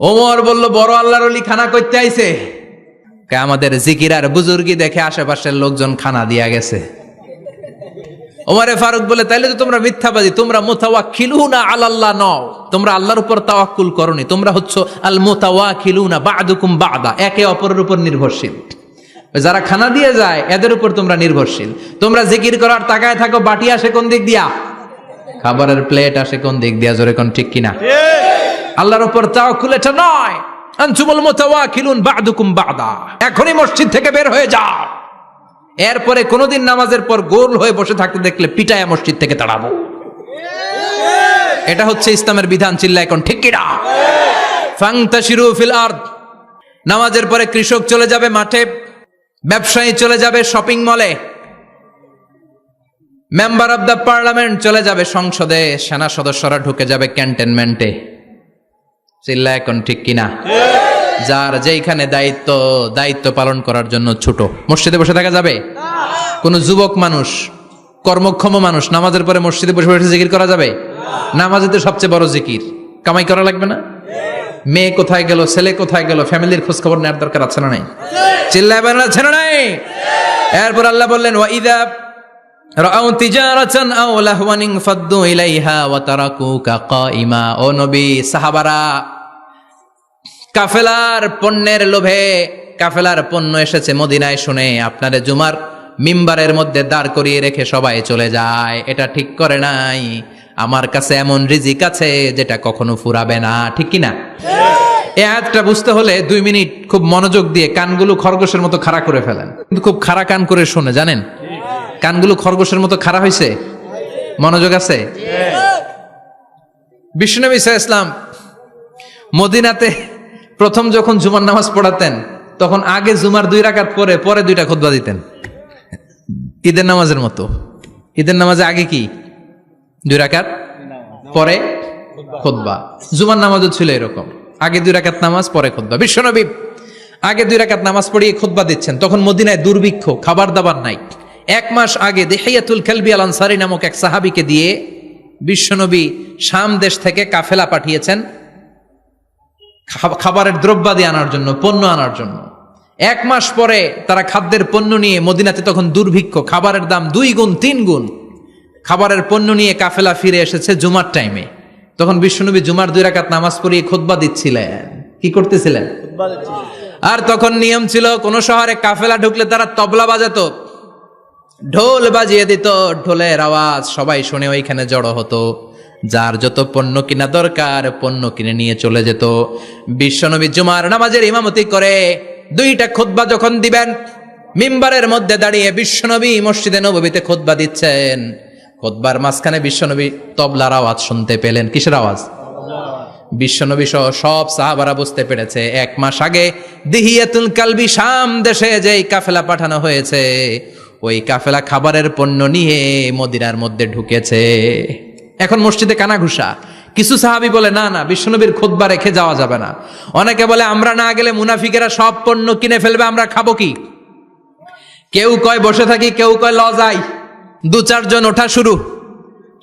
ওমর বলল বড় আল্লাহর ওলি খানা করতে আইছে। আমাদের জিকির আর বুজুর্গি দেখে আশেপাশের লোকজন খানা দিয়া গেছে। ওমরে ফারুক বলে তাইলে তো তোমরা মিথ্যাবাদী, তোমরা মুতাওয়াক্কিলুনা আলাল্লাহ নও, তোমরা আল্লাহর উপর তাওয়াক্কুল করনি, তোমরা হচ্ছে আল মুতাওয়াক্কিলুনা বা'দুকুম বা'দা, একে অপরের উপর নির্ভরশীল। যারা খানা দিয়ে যায় এদের উপর তোমরা নির্ভরশীল। তোমরা জিকির করার তাকায় থাকো, বাটি আসে কোন দিক দিয়া, খাবারের প্লেট আসে কোন দিক দিয়া, জোরে কোন ঠিক কিনা? আল্লাহর উপর তাওয়াক্কুল এটা নয়। আনতুমুল মুতাওয়াক্কিলুন বা'দুকুম বা'দা, এখনই মসজিদ থেকে বের হয়ে যাও। এরপরে কোনদিন নামাজের পর গোল হয়ে বসে থাকতে দেখলে পিটায়া মসজিদ থেকে তাড়াবো। এটা হচ্ছে ইসলামের বিধান। চিল্লা এখন ঠিক কিনা? ফান্তাশিরু ফিল আরদ, নামাজের পরে কৃষক চলে যাবে মাঠে, ব্যবসায়ী চলে যাবে শপিং মলে, মেম্বার অব দ্য পার্লামেন্ট চলে যাবে সংসদে, সেনা সদস্যরা ঢুকে যাবে ক্যান্টনমেন্টে। চিল্লা এখন ঠিক কিনা? যার যেইখানে দায়িত্ব পালন করার জন্য ছোট, মসজিদে বসে থাকা যাবে? কোন যুবক মানুষ, কর্মক্ষম মানুষ নামাজের পরে মসজিদে বসে বসে জিকির করা যাবে? নামাজে তো সবচেয়ে বড় জিকির, কামাই করা লাগবে না? মেয়ে কোথায় গেল, ছেলে কোথায় গেল, ফ্যামিলির খোঁজ খবর নেওয়ার দরকার আছে না নাই? চিল্লায় বলেন আছে না নাই? এরপর আল্লাহ বললেন ওয়াইদা রাআউ তিজারাতান আও লাহওয়ান ফাদ্দু ইলাইহা ওয়া তারাকুকা কাইমা। ও নবী, সাহাবারা কাফেলার পণ্যের লোভে, কাফেলার পণ্য এসেছে মদিনায় শুনে আপনারে জুমার মিম্বারের মধ্যে দাঁড় করিয়ে রেখে সবাই চলে যায়। এটা ঠিক করে নাই। আমার কাছে এমন রিজিক আছে যেটা কখনো ফুরাবে না, ঠিক কিনা? এই আয়াতটা বুঝতে হলে 2 মিনিট খুব মনোযোগ দিয়ে কানগুলো খরগোশের মতো খাড়া করে ফেলেন, কিন্তু খুব খাড়া কান করে শুনে, জানেন কানগুলো খরগোশের মতো খাড়া হয়েছে? মনোযোগ আছে? বিশ্বনবী সাল্লাল্লাহু আলাইহি ওয়াসাল্লাম মদিনাতে প্রথম যখন জুমার নামাজ পড়াতেন তখন আগে জুমার 2 রাকাত পরে 2টা খুতবা দিতেন, ঈদের নামাজের মতো। ঈদের নামাজে আগে কি 2 রাকাত, পরে খুতবা। জুমার নামাজও ছিল এরকম, আগে 2 রাকাত নামাজ, পরে খুতবা। বিশ্বনবী আগে 2 রাকাত নামাজ পড়িয়ে খুতবা দিচ্ছেন, তখন মদিনায় দুর্ভিক্ষ, খাবার দাবার নাই। 1 মাস আগে দিহিয়াতুল কালবি আল আনসারী নামক এক সাহাবীকে দিয়ে বিশ্বনবী শাম দেশ থেকে কাফেলা পাঠিয়েছেন খাবারের দ্রব্যাদি আনার জন্য, পণ্য আনার জন্য। 1 মাস পরে তারা খাদ্যের পণ্য নিয়ে, মদিনাতে তখন দুর্ভিক্ষ, খাবারের দাম 2 গুণ 3 গুণ, খাবারের পণ্য নিয়ে কাফেলা ফিরে এসেছে জুমার টাইমে। তখন বিশ্বনবী জুমার 2 রাকাত নামাজ পড়িয়ে খুতবা দিচ্ছিলেন। কি করতেছিলেন? আর তখন নিয়ম ছিল, কোন শহরে কাফেলা ঢুকলে তারা তবলা বাজাতো, ঢোল বাজিয়ে দিত, ঢোলের আওয়াজ সবাই শুনে ওইখানে জড়ো হতো। যার যত পণ্য কিনা দরকার পণ্য কিনে নিয়ে চলে যেত। বিশ্বনবী জুমার নামাজের ইমামতি করে 2টা খুতবা যখন দিবেন, মিম্বারের মধ্যে দাঁড়িয়ে বিশ্বনবী মসজিদে নববীতে খুতবা দিচ্ছেন। খুতবার মাঝখানে বিশ্বনবী তবলার আওয়াজ শুনতে পেলেন। কিসের আওয়াজ? বিশ্বনবী সহ সব সাহাবারা বুঝতে পেরেছে 1 মাস আগে দিহিয়াতুল কালবি শাম দেশে যেই কাফেলা পাঠানো হয়েছে, ওই কাফেলা খাবারের পণ্য নিয়ে মদিনার মধ্যে ঢুকেছে। এখন মসজিদে কানাঘুষা। কিছু সাহাবী বলে না না, বিশ্বনবীর খুতবা রেখে যাওয়া যাবে না। অনেকে বলে আমরা না গেলে মুনাফিকেরা সব পণ্য কিনে ফেলবে, আমরা খাবো কি? কেউ কয় বসে থাকি, কেউ কয় ল যাই। 2-4 জন ওঠা শুরু,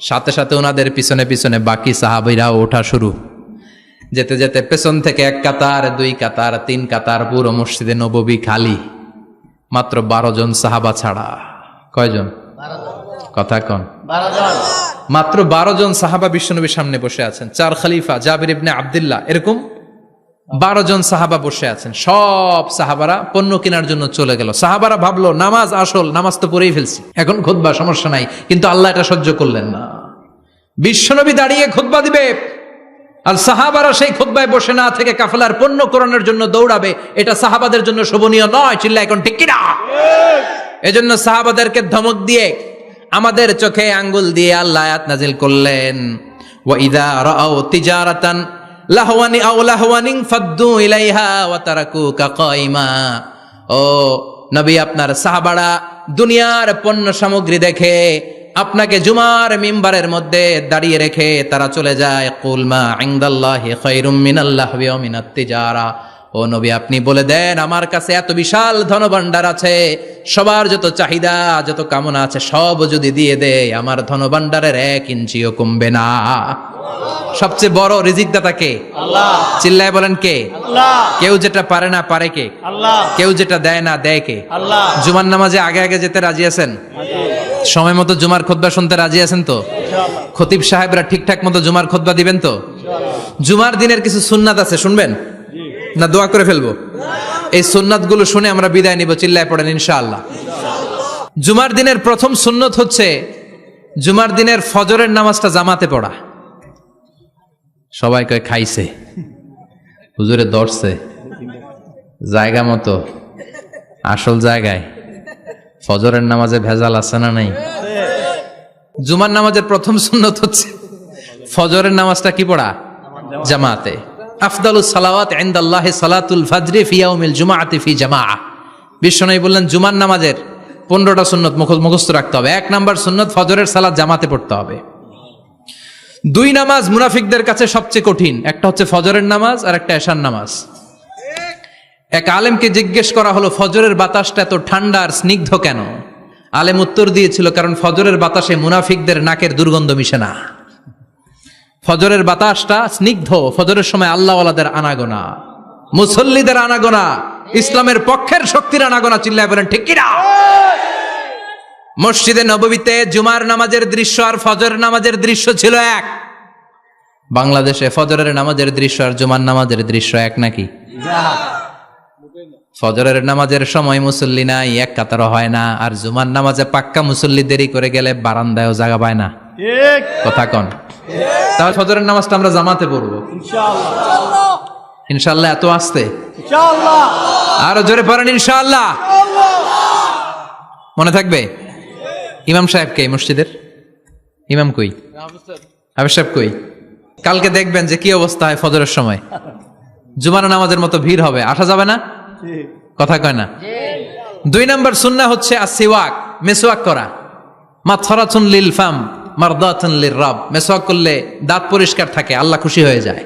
সাথে সাথে ওনাদের পিছনে পিছনে বাকি সাহাবীরাও ওঠা শুরু। যেতে যেতে পেছন থেকে 1 কাতার, 2 কাতার, 3 কাতার, পুরো মসজিদে নববী খালি, মাত্র 12 জন সাহাবা ছাড়া। কয়জন? 12 জন। কথা কন। 12 জন। মাত্র 12 জন সাহাবা বিশ্বনবীর সামনে বসে আছেন। 4 খলিফা, জাবির ইবনে আব্দুল্লাহ, এরকম 12 জন সাহাবা বসে আছেন। সব সাহাবারা পণ্য কেনার জন্য চলে গেল। সাহাবারা ভাবলো নামাজ আসল, নামাজ তো পড়েই ফেলছি, এখন খুতবা সমস্যা নাই। কিন্তু আল্লাহ এটা সহ্য করলেন না। বিশ্বনবী দাঁড়িয়ে খুতবা দিবে আর সাহাবারা সেই খুতবায় বসে না থেকে কাফেলার পণ্য কোরআনের জন্য দৌড়াবে, এটা সাহাবাদের জন্য শোভনীয় নয়। চিল্লা এখন ঠিক কিনা? এজন্য সাহাবাদেরকে ধমক দিয়ে, আমাদের চোখে আঙ্গুল দিয়ে আল্লাহ আয়াত নাজিল করলেন, ওয়া ইযা রাআউ তিজারাতান লাহওয়ানি আও লাহওয়ানিন ফাদ্দু ইলাইহা ওয়া তারাকুকা কাইমা। ও নবী, আপনার সাহাবারা দুনিয়ার পণ্য সামগ্রী দেখে আপনাকে জুমার মিম্বারের মধ্যে দাঁড়িয়ে রেখে তারা চলে যায়। কুল মা ইনদাল্লাহি খায়রুম মিনাল লাহবি ওয়া মিনাত তিজারা ও নবী, আপনি বলে দেন আমার কাছে এত বিশাল ধনভাণ্ডার আছে, সবার যত চাহিদা যত কামনা আছে সব যদি দিয়ে দেয় আমার ধনভাণ্ডারের 1 ইঞ্চিও কমবে না। সবচেয়ে বড় রিজিকদাতা কে? আল্লাহ। চিল্লায় বলেন কে? আল্লাহ। কেউ যেটা পারে না পারে কে? আল্লাহ। কেউ যেটা দেয় না দেয় কে? আল্লাহ। জুমার নামাজে আগে আগে যেতে রাজি আছেন? সময় মতো জুমার খুতবা শুনতে রাজি আছেন তো? ইনশাআল্লাহ। খতিব সাহেবরা ঠিকঠাক মতো জুমার খুতবা দিবেন তো? ইনশাআল্লাহ। জুমার দিনের কিছু সুন্নাত আছে, শুনবেন জি। না দোয়া করে ফেলবো? এই সুন্নাত গুলো শুনে আমরা বিদায় নিব, চিল্লায় পড়েন ইনশাআল্লাহ। জুমার দিনের প্রথম সুন্নত হচ্ছে জুমার দিনের ফজরের নামাজটা জামাতে পড়া। সবাই কয় খাইছে, হুজুরে ধরছে জায়গা মতো, আসল জায়গায়। ফজরের নামাজে ভেজাল আছে না নাই? জুমার নামাজের প্রথম সুন্নত হচ্ছে ফজরের নামাজটা কি পড়া? জামাতে। আফদালুস সালাওয়াত ইনদাল্লাহি সালাতুল ফাজরি ফি ইয়াউমিল জুমআতি ফি জামাআ। বিশ্বনবী বললেন জুমার নামাজের 15টা সুন্নত মুখস্থ রাখতে হবে। 1 নাম্বার সুন্নত ফজরের সালাত জামাতে পড়তে হবে। 2 নামাজ মুনাফিকদের কাছে সবচেয়ে কঠিন, একটা হচ্ছে ফজরের নামাজ আর একটা এশার নামাজ। এক আলেমকে জিজ্ঞেস করা হলো ফজরের বাতাসটা এত ঠান্ডা আর স্নিগ্ধ কেন? আলেম উত্তর দিয়েছিল কারণ ফজরের বাতাসে মুনাফিকদের নাকের দুর্গন্ধ মিশে না। ফজরের বাতাসটা স্নিগ্ধ, ফজরের সময় আল্লাহওয়ালাদের আনাগোনা, মুসল্লিদের আনাগোনা, ইসলামের পক্ষের শক্তির আনাগোনা। চিল্লায় বলেন ঠিক কিনা? মসজিদে নববীতে জুমার নামাজের দৃশ্য আর ফজরের নামাজের দৃশ্য ছিল এক। বাংলাদেশে ফজরের নামাজের দৃশ্য আর জুমার নামাজের দৃশ্য এক নাকি? ফজরের নামাজের সময় মুসল্লি নাই, এক কাতারও হয় না, আর জুমার নামাজে পাক্কা মুসল্লি দেরি করে গেলে বারান্দায়ও জায়গা পায় না। ঠিক। কথা কন। তাহলে ফজরের নামাজটা আমরা জামাতে পড়বো ইনশাআল্লাহ। ইনশাআল্লাহ। এত আসতে ইনশাআল্লাহ। আরো জোরে পড়েন ইনশাআল্লাহ। মনে থাকবে? ইমাম সাহেব কে মসজিদের? ইমাম কই? হাফেজ সাহেব কই? কালকে দেখবেন যে কি অবস্থা হয় ফজরের সময়। জুমার নামাজের মতো ভিড় হবে, আসা যাবে না। ঠিক। কথা কয় না? 2 নাম্বার সুন্নাহ হচ্ছে আসওয়াক, মেসওয়াক করা। মাথরাতুন লিল ফাম মারদাতুন লির রব। মেসওয়াক করলে দাঁত পরিষ্কার থাকে, আল্লাহ খুশি হয়ে যায়।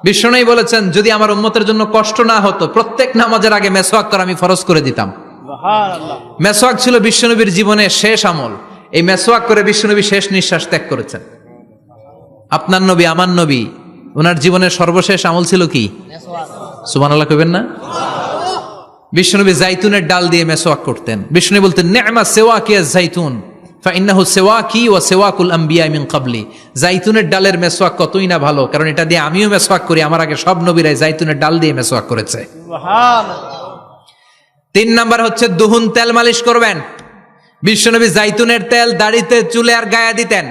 বিশ্বনবী বলেছেন যদি আমার উম্মতের জন্য কষ্ট না হতো প্রত্যেক নামাজের আগে মেসওয়াক করা আমি ফরজ করে দিতাম। সুবহানাল্লাহ। মেসওয়াক ছিল বিশ্বনবীর জীবনের শেষ আমল। এই মেসওয়াক করে বিশ্বনবী শেষ নিঃশ্বাস ত্যাগ করেছেন। আপনার নবী আমার নবী ওনার জীবনের সর্বশেষ আমল ছিল কি? সুবহানাল্লাহ কইবেন না? বিশ্বনবী জাইতুনের ডাল দিয়ে মেসওয়াক করতেন। বিশ্বনবী বলতেন নি'মা সিওয়াকি আয-যাইতুন ফাইন্নাহু সিওয়াকি ওয়া সিওয়াকুল আমবিয়া মিন ক্বাবলি। জাইতুনের ডালের মেসওয়াক কতই না ভালো, কারণ এটা দিয়ে আমিও মেসওয়াক করি, আমার আগে সব নবীরাই জাইতুনের ডাল দিয়ে মেসওয়াক করেছে। সুবহানাল্লাহ। 3 নাম্বার হচ্ছে দুহুন, তেল মালিশ করবেন। বিশ্বনবী জাইতুনের তেল দাড়িতে চুলে আর গায়ে দিতেন।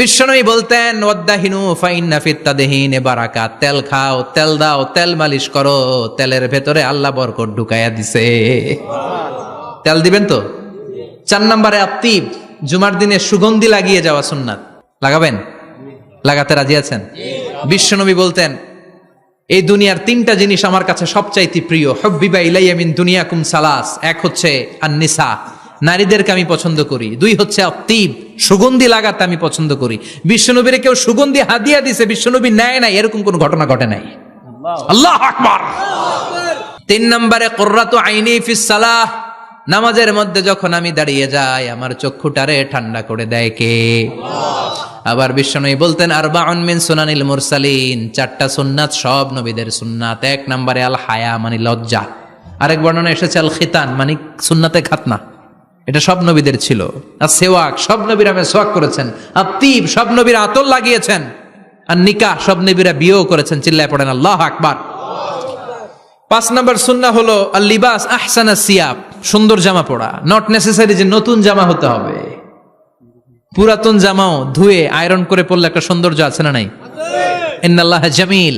বিশ্বনবী বলতেন ওয়াদ্দাহিনু ফাইন্না ফিত তাদহিনে বারাকাত। তেল খাও, তেল দাও, তেল মালিশ করো, তেলের ভেতরে আল্লাহ বরকত ঢুকাইয়া দিছে। তেল দিবেন তো? 4 নাম্বারে আত্তিব, জুমার দিনে সুগন্ধি লাগিয়ে যাওয়া সুন্নাত। লাগাবেন? লাগাতে রাজি আছেন? বিশ্বনবী বলতেন এই দুনিয়ার 3টা জিনিস আমার কাছে সবচাইতে প্রিয়। হুব্বিবা ইলাইয়া মিন দুনিয়াকুম সালাস। 1 হচ্ছে আন-নিসা, নারীদেরকে আমি পছন্দ করি। 2 হচ্ছে আত্তিব, সুগন্ধি লাগাতে আমি পছন্দ করি। বিশ্বনবীরে কেউ সুগন্ধি হাদিয়া দিছে, বিশ্বনবী নেয় নাই, এরকম কোন ঘটনা ঘটে নাই। আল্লাহু আকবার। 3 নম্বরে কুররাতু আইনি ফিস সালাহ। নামাজের মধ্যে যখন আমি দাঁড়িয়ে যাই আমার চক্ষুটারে ঠান্ডা করে দেয় কে? আবার বিশ্বনবী বলতেন আরবাউন মিন সুনানিল মুরসালিন। 4টা সুন্নাত সব নবীদের সুন্নাত। 1 নম্বরে আল হায়া মানে লজ্জা। আরেক বর্ণনা এসেছে আল খিতান মানে সুন্নাতে খাতনা, এটা সব নবীদের ছিল। আর সেওয়াক, সব নবীরা মেসওয়াক করেছেন। আত্তিব, সব নবীরা আতর লাগিয়েছেন। আর নিকাহ, সব নবীরা বিয়েও করেছেন। চিল্লায় পড়েন আল্লাহু আকবার। 5 নম্বর সুন্নাহ হলো আল লিবাস আহসানা সিয়াব, সুন্দর জামা পরা। নট নেসেসারি যে নতুন জামা হতে হবে, পুরাতন জামাও ধুয়ে আয়রন করে পরলে একটা সৌন্দর্য আছে না নাই? ইন্নাল্লাহা জামিল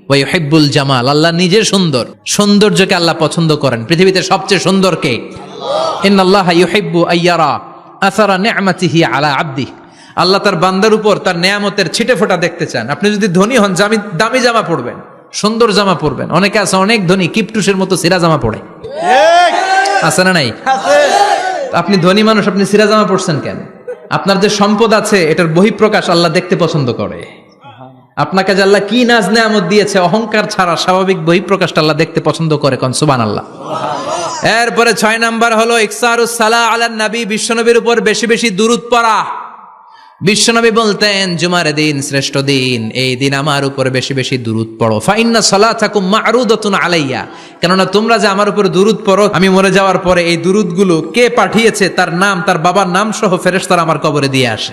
ওয়া ইউহিব্বুল জামাল। আল্লাহ নিজে সুন্দর, সৌন্দর্যকে আল্লাহ পছন্দ করেন। পৃথিবীতে সবচেয়ে সুন্দর কে? ইন্নাল্লাহা ইউহিব্বু আইয়ারা আসারা নি'মাতিহি আলা আবদি। আল্লাহ তার বান্দার উপর তার নেয়ামতের ছিটে ফোঁটা দেখতে চান। আপনি যদি ধনী হন দামি জামা পরবেন, সুন্দর জামা পরবেন। অনেকে আছে অনেক ধনী কিপটুসের মতো সিরা জামা পরে, আছে না নাই? আপনি ধনী মানুষ, আপনি সিরা জামা পরছেন কেন? আপনার যে সম্পদ আছে এটার বহিঃপ্রকাশ আল্লাহ দেখতে পছন্দ করে। আপনাকে যে আল্লাহ কি নাজ নেয়ামত দিয়েছে, অহংকার ছাড়া স্বাভাবিক বহিঃপ্রকাশটা আল্লাহ দেখতে পছন্দ করে, কোন সুবহানাল্লাহ। এরপরে 6 নাম্বার হলো ইকসারুস সালাহ আলান নবী, বিশ্বনবীর উপর বেশি বেশি দুরূদ পড়া। বিশ্বনবী বলতেন জুমার দিন শ্রেষ্ঠ দিন, এই দিন আমার উপর বেশি বেশি দুরূদ পড়ো। ফা ইন্না সালাতাকুম মা'রুদাতুন আলাইয়া, কেননা তোমরা যে আমার উপর দুরূদ পড়ো, আমি মরে যাওয়ার পরে এই দুরূদগুলো কে পাঠিয়েছে তার নাম, তার বাবার নাম সহ ফেরেশতারা আমার কবরে দিয়ে আসে।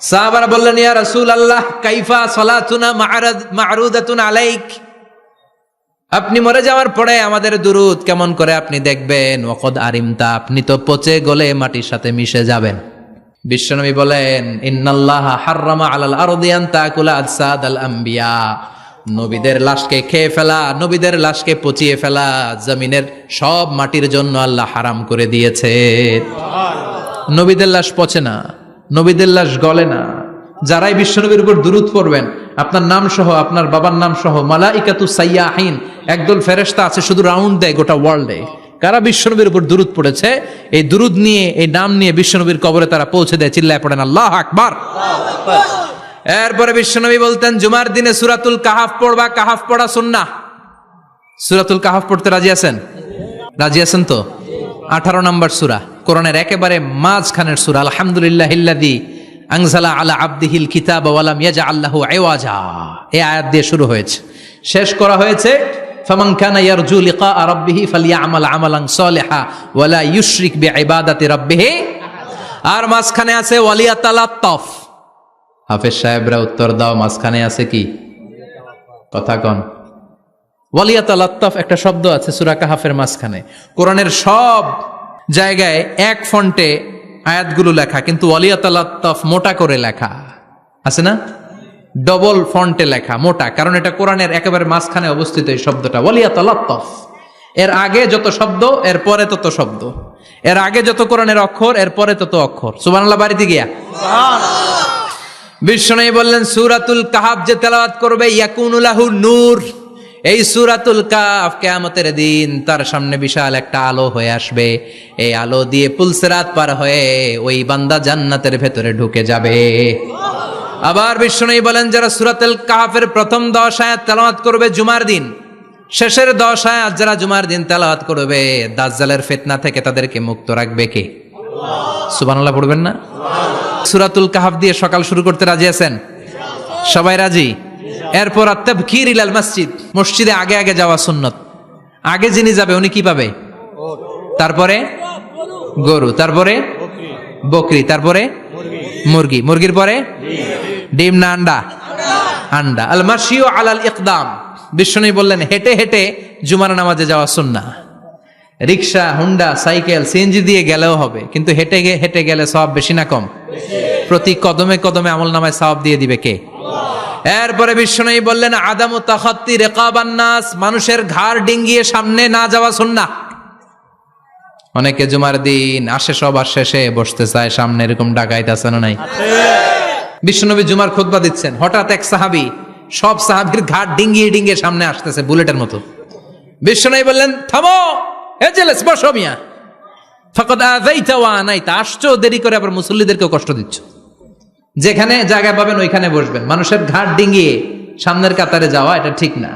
সাহাবারা বললেন ইয়া রাসূলুল্লাহ কাইফা সালাতুনা মা'রুদাতুন আলাইক, আপনি মরে যাওয়ার পরে আমাদের দুরূদ কেমন করে আপনি দেখবেন? ওয়াকাদ আরিমতা, আপনি তো পচে গলে মাটির সাথে মিশে যাবেন। বিশ্বনবী বলেন ইন্নাল্লাহা হাররামা আলাল আরদি আন তাকুলা আজসাদাল আম্বিয়া, নবীদের লাশকে খেয়ে ফেলা, নবীদের লাশকে পচিয়ে ফেলা জমিনের সব মাটির জন্য আল্লাহ হারাম করে দিয়েছে। নবীদের লাশ পচে না, নবীদের লাশ গলে না। যারাই বিশ্বনবীর উপর দুরূদ পড়বেন, আপনার নাম সহ, আপনার বাবার নাম সহ, মালাইকাতু সাইয়াহিন, একদল ফেরেশতা আছে শুধু রাউন্ড দেয় গোটা ওয়ার্ল্ডে। কারা বিশ্বনবীর উপর দুরূদ পড়েছে, এই দুরূদ নিয়ে, এই নাম নিয়ে বিশ্বনবীর কবরে তারা পৌঁছে দেয়। চিল্লায় পড়েন আল্লাহু আকবার। এরপরে বিশ্বনবী বলতেন জুমার দিনে সূরাতুল কাহাফ পড়বা, কাহাফ পড়া সুন্নাহ। সূরাতুল কাহাফ পড়তে রাজি আছেন? রাজি আছেন তো? 18 নম্বর সূরা, কোরআনের একেবারে মাঝখানের সূরা। আলহামদুলিল্লাহিল্লাযী আনজালা আলা আবদিহিল কিতাবা ওয়া লাম ইয়াজআল লাহু ইওয়াজা, এই আয়াত দিয়ে শুরু হয়েছে, শেষ করা হয়েছে ফামান কানা ইয়ারজু লিকা রাব্বিহি ফালইয়ামাল আমালান সালিহা ওয়া লা ইউশরিক বিইবাদাতি রাব্বিহি। আর মাঝখানে আছে ওয়ালিয়াতালাত্তাফ। হাফেজ সাহেবরা উত্তর দাও, মাঝখানে আছে কি? কথা কন। ওয়ালিয়াতালাত্তাফ একটা শব্দ আছে সূরা কাহাফের মাঝখানে। কোরআনের সব জায়গায় এক ফন্টে আয়াতগুলো লেখা, কিন্তু ওয়ালিয়াতালাত্তাফ মোটা করে লেখা আছে না? ডবল ফন্টে লেখা, মোটা, কারণ এটা কোরআনের একেবারে মাঝখানে অবস্থিত এই শব্দটা ওয়ালিয়াতালাত্তাফ। এর আগে যত শব্দ, এর পরে তত শব্দ, এর আগে যত কোরআনের অক্ষর, এর পরে তত অক্ষর। সুবহানাল্লাহ বাড়িতে গিয়া বিশ্বনবী বললেন সূরাতুল কাহাফ যে তেলাওয়াত করবে ইয়াকুনু লাহু নূর, এই সূরাতুল কাহাফ কিয়ামতের দিন তার সামনে বিশাল একটা আলো হয়ে আসবে। এই আলো দিয়ে পুলসিরাত পার হয়ে ওই বান্দা জান্নাতের ভেতরে ঢুকে যাবে। আবার বিশ্বনবী বলেন যারা সূরাতুল কাহাফের প্রথম 10 আয়াত তেলাওয়াত করবে জুমার দিন, শেষের 10 আয়াত যারা জুমার দিন তেলাওয়াত করবে, দাজ্জালের ফিতনা থেকে তাদেরকে মুক্ত রাখবে কে? সুবহানাল্লাহ পড়বেন না? সূরাতুল কাহাফ দিয়ে সকাল শুরু করতে রাজি আছেন? সবাই রাজি? এরপর আত-তাবকির ইলাল মসজিদ, মসজিদে আগে আগে যাওয়া সুন্নত। আগে যিনি যাবে উনি কি পাবে? তারপরে গরু, তারপরে বকরি, তারপরে মুরগি, মুরগির পরে ডিম না আন্ডা? আন্ডা। আল মাশিউ আলাল ইকদাম, বিশ্বনবী বললেন হেঁটে হেঁটে জুমার নামাজে যাওয়া সুন্নাহ। রিকশা, হুন্ডা, সাইকেল, সিএনজি দিয়ে গেলেও হবে, কিন্তু হেঁটে হেঁটে গেলে সওয়াব বেশি না কম? প্রতি কদমে কদমে আমল নামায় সওয়াব দিয়ে দিবে কে? এরপরে বিশ্বনবী বললেন আদামু তাখাত্তি রিকাবান নাস, মানুষের ঘাড় ডিঙ্গিয়ে সামনে না যাওয়া সুন্নাহ। অনেকে জুমার দিন আসে সবার শেষে বসতে চায় সামনে, এরকম ডাকাইত আছে না নাই? বিশ্বনবী জুমার খুতবা দিচ্ছেন, হঠাৎ এক সাহাবী সব সাহাবীর ঘাড় ডিঙ্গিয়ে ডিঙ্গিয়ে সামনে আসতেছে বুলেটের মতো। বিশ্বনবী বললেন থামো, এজেলেস বসো মিয়া, ফাকাদ আযাইতা ওয়া আনাইতা, আসছো দেরি করে আবার মুসল্লিদেরকেও কষ্ট দিচ্ছ। যেখানে জায়গা পাবেন ওইখানে বসবেন, মানুষের ঘাড় ডিঙ্গিয়ে সামনের কাতারে যাওয়া এটা ঠিক না।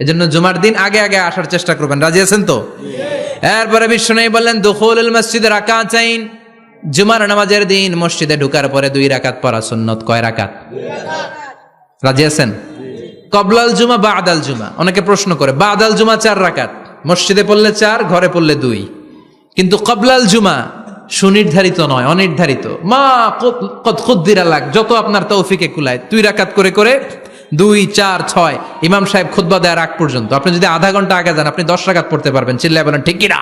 এজন্য জুমার দিন আগে আগে আসার চেষ্টা করবেন। রাজি আছেন তো? এরপরে বিশ্বনবী বললেন দুখুলুল মসজিদে রাকাতাইন, জুমার নামাজের দিন মসজিদে ঢোকার পরে 2 রাকাত পড়া সুন্নত। কয় রাকাত? রাজি আছেন? কবলাল জুমা বাদাল জুমা। অনেকে প্রশ্ন করে বাদাল জুমা 4 রাকাত, মসজিদে পড়লে 4, ঘরে পড়লে 2, কিন্তু কবলাল জুমা সুনির্ধারিত নয়, অনির্ধারিত। মা কদ খুদ্দিরা লাক, যত আপনার তৌফিকে কুলায় 2 রাকাত করে করে 2, 4, 6 ইমাম সাহেব খুতবা দেওয়ার আগ পর্যন্ত। আপনি যদি আধা ঘন্টা আগে যান আপনি 10 রাকাত পড়তে পারবেন। চিল্লায় বলেন ঠিক কিনা?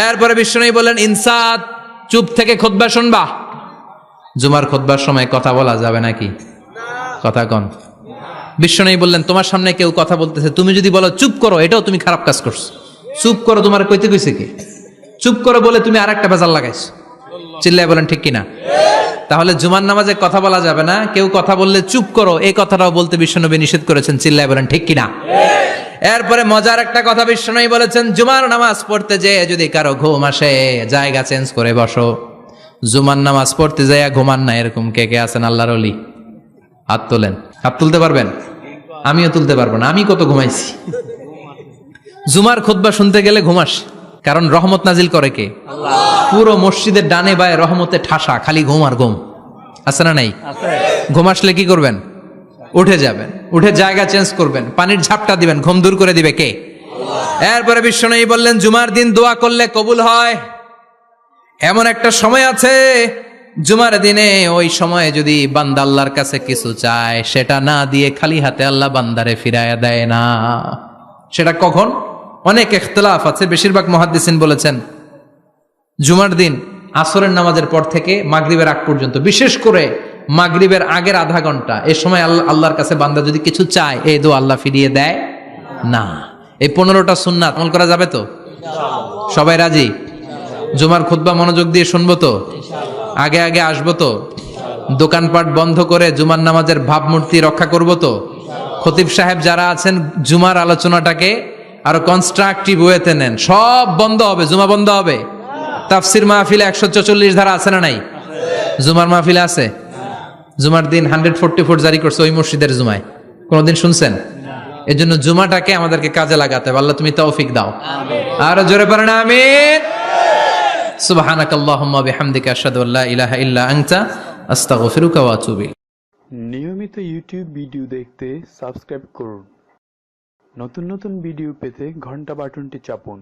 এরপরে বিশ্বনবী বলেন ইনসাত, চুপ থেকে খুতবা শুনবা। জুমার খুতবার সময় কথা বলা যাবে নাকি? কথা কন। বিশ্বনবী বললেন তোমার সামনে কেউ কথা বলতেছে, তুমি যদি বলো চুপ করো, এটাও তুমি খারাপ কাজ করছো। চুপ করো তোমার কইতে কইছে কি? চুপ করো বলে তুমি আরেকটা ভেজাল লাগাইছো। চিল্লায় বলেন ঠিক কিনা? তাহলে জুমার নামাজে কথা বলা যাবে না, কেউ কথা বললে চুপ করো এই কথাটাও বলতে বিশ্বনবী নিষেধ করেছেন। চিল্লায় বলেন ঠিক কিনা? এরপরে মজার একটা কথা বিশ্বনবী বলেছেন, জুমার নামাজ পড়তে যেয়ে যদি কারো ঘুম আসে জায়গা চেঞ্জ করে বসো। জুমার নামাজ পড়তে যাইয়া ঘুমান না, এরকম কে কে আছেন আল্লাহর ওলি? হাত তোলেন। হাত তুলতে পারবেন? আমিও তুলতে পারবো না, আমি কত ঘুমাইছি। জুমার খুতবা শুনতে গেলে ঘুমাস, কারণ রহমত নাজিল করে কে? পুরো মসজিদের ডানে বায়ে রহমতে ঠাসা, খালি ঘুম আর ঘুম। আছে না নাই? ঘুম আসলে কি করবেন? উঠে যাবেন, উঠে জায়গা চেঞ্জ করবেন, পানির ঝাপটা দিবেন, ঘুম দূর করে দিবে কে? এরপরে বিশ্বনবী বললেন, জুমার দিন দোয়া করলে কবুল হয়। এমন একটা সময় আছে জুমার দিনে, ওই সময়ে যদি বান্দা আল্লাহর কাছে কিছু চায়, সেটা না দিয়ে খালি হাতে আল্লাহ বান্দারে ফিরাইয়া দেয় না। সেটা কখন? অনেক ইখতিলাফ আছে, বেশিরভাগ মুহাদ্দিসিন বলেছেন জুমার দিন আসরের নামাজের পর থেকে মাগরিবের আগ পর্যন্ত, বিশেষ করে মাগরিবের আগের আধা ঘন্টা, এই সময় আল্লাহর কাছে বান্দা যদি কিছু চায়, এই দোয়া আল্লাহ ফিরিয়ে দেয় না। এই 15টা সুন্নাত আমল করা যাবে তো? সবাই রাজি? জুমার খুতবা মনোযোগ দিয়ে শুনবো তো? আগে আগে আসবো তো? দোকানপাট বন্ধ করে জুমার নামাজের ভাবমূর্তি রক্ষা করব তো? খতিব সাহেব যারা আছেন, জুমার আলোচনাটাকে আরো কনস্ট্রাকটিভ ওয়েতে নেন। সব বন্ধ হবে, জুমা বন্ধ হবে। তাফসির মাহফিলে 144 ধারা আছে না নাই? জুমার মাহফিলে আছে। জুমার দিন 144 জারি করছে ওই মসজিদের জুমায়, কোনদিন শুনছেন? এই জন্য জুমাটাকে আমাদেরকে কাজে লাগাতে হবে। আল্লাহ তুমি তৌফিক দাও। আরো জোরে পড়েন আমিন। সুবহানাকাল্লাহুম্মা বিহামদিকা আশহাদু আল্লা ইলাহা ইল্লা আনতা আস্তাগফিরুকা ওয়া আতুবু ইলাইক। নিয়মিত ইউটিউব ভিডিও দেখতে সাবস্ক্রাইব করুন। নতুন নতুন ভিডিও পেতে ঘন্টা বাটনটি চাপুন।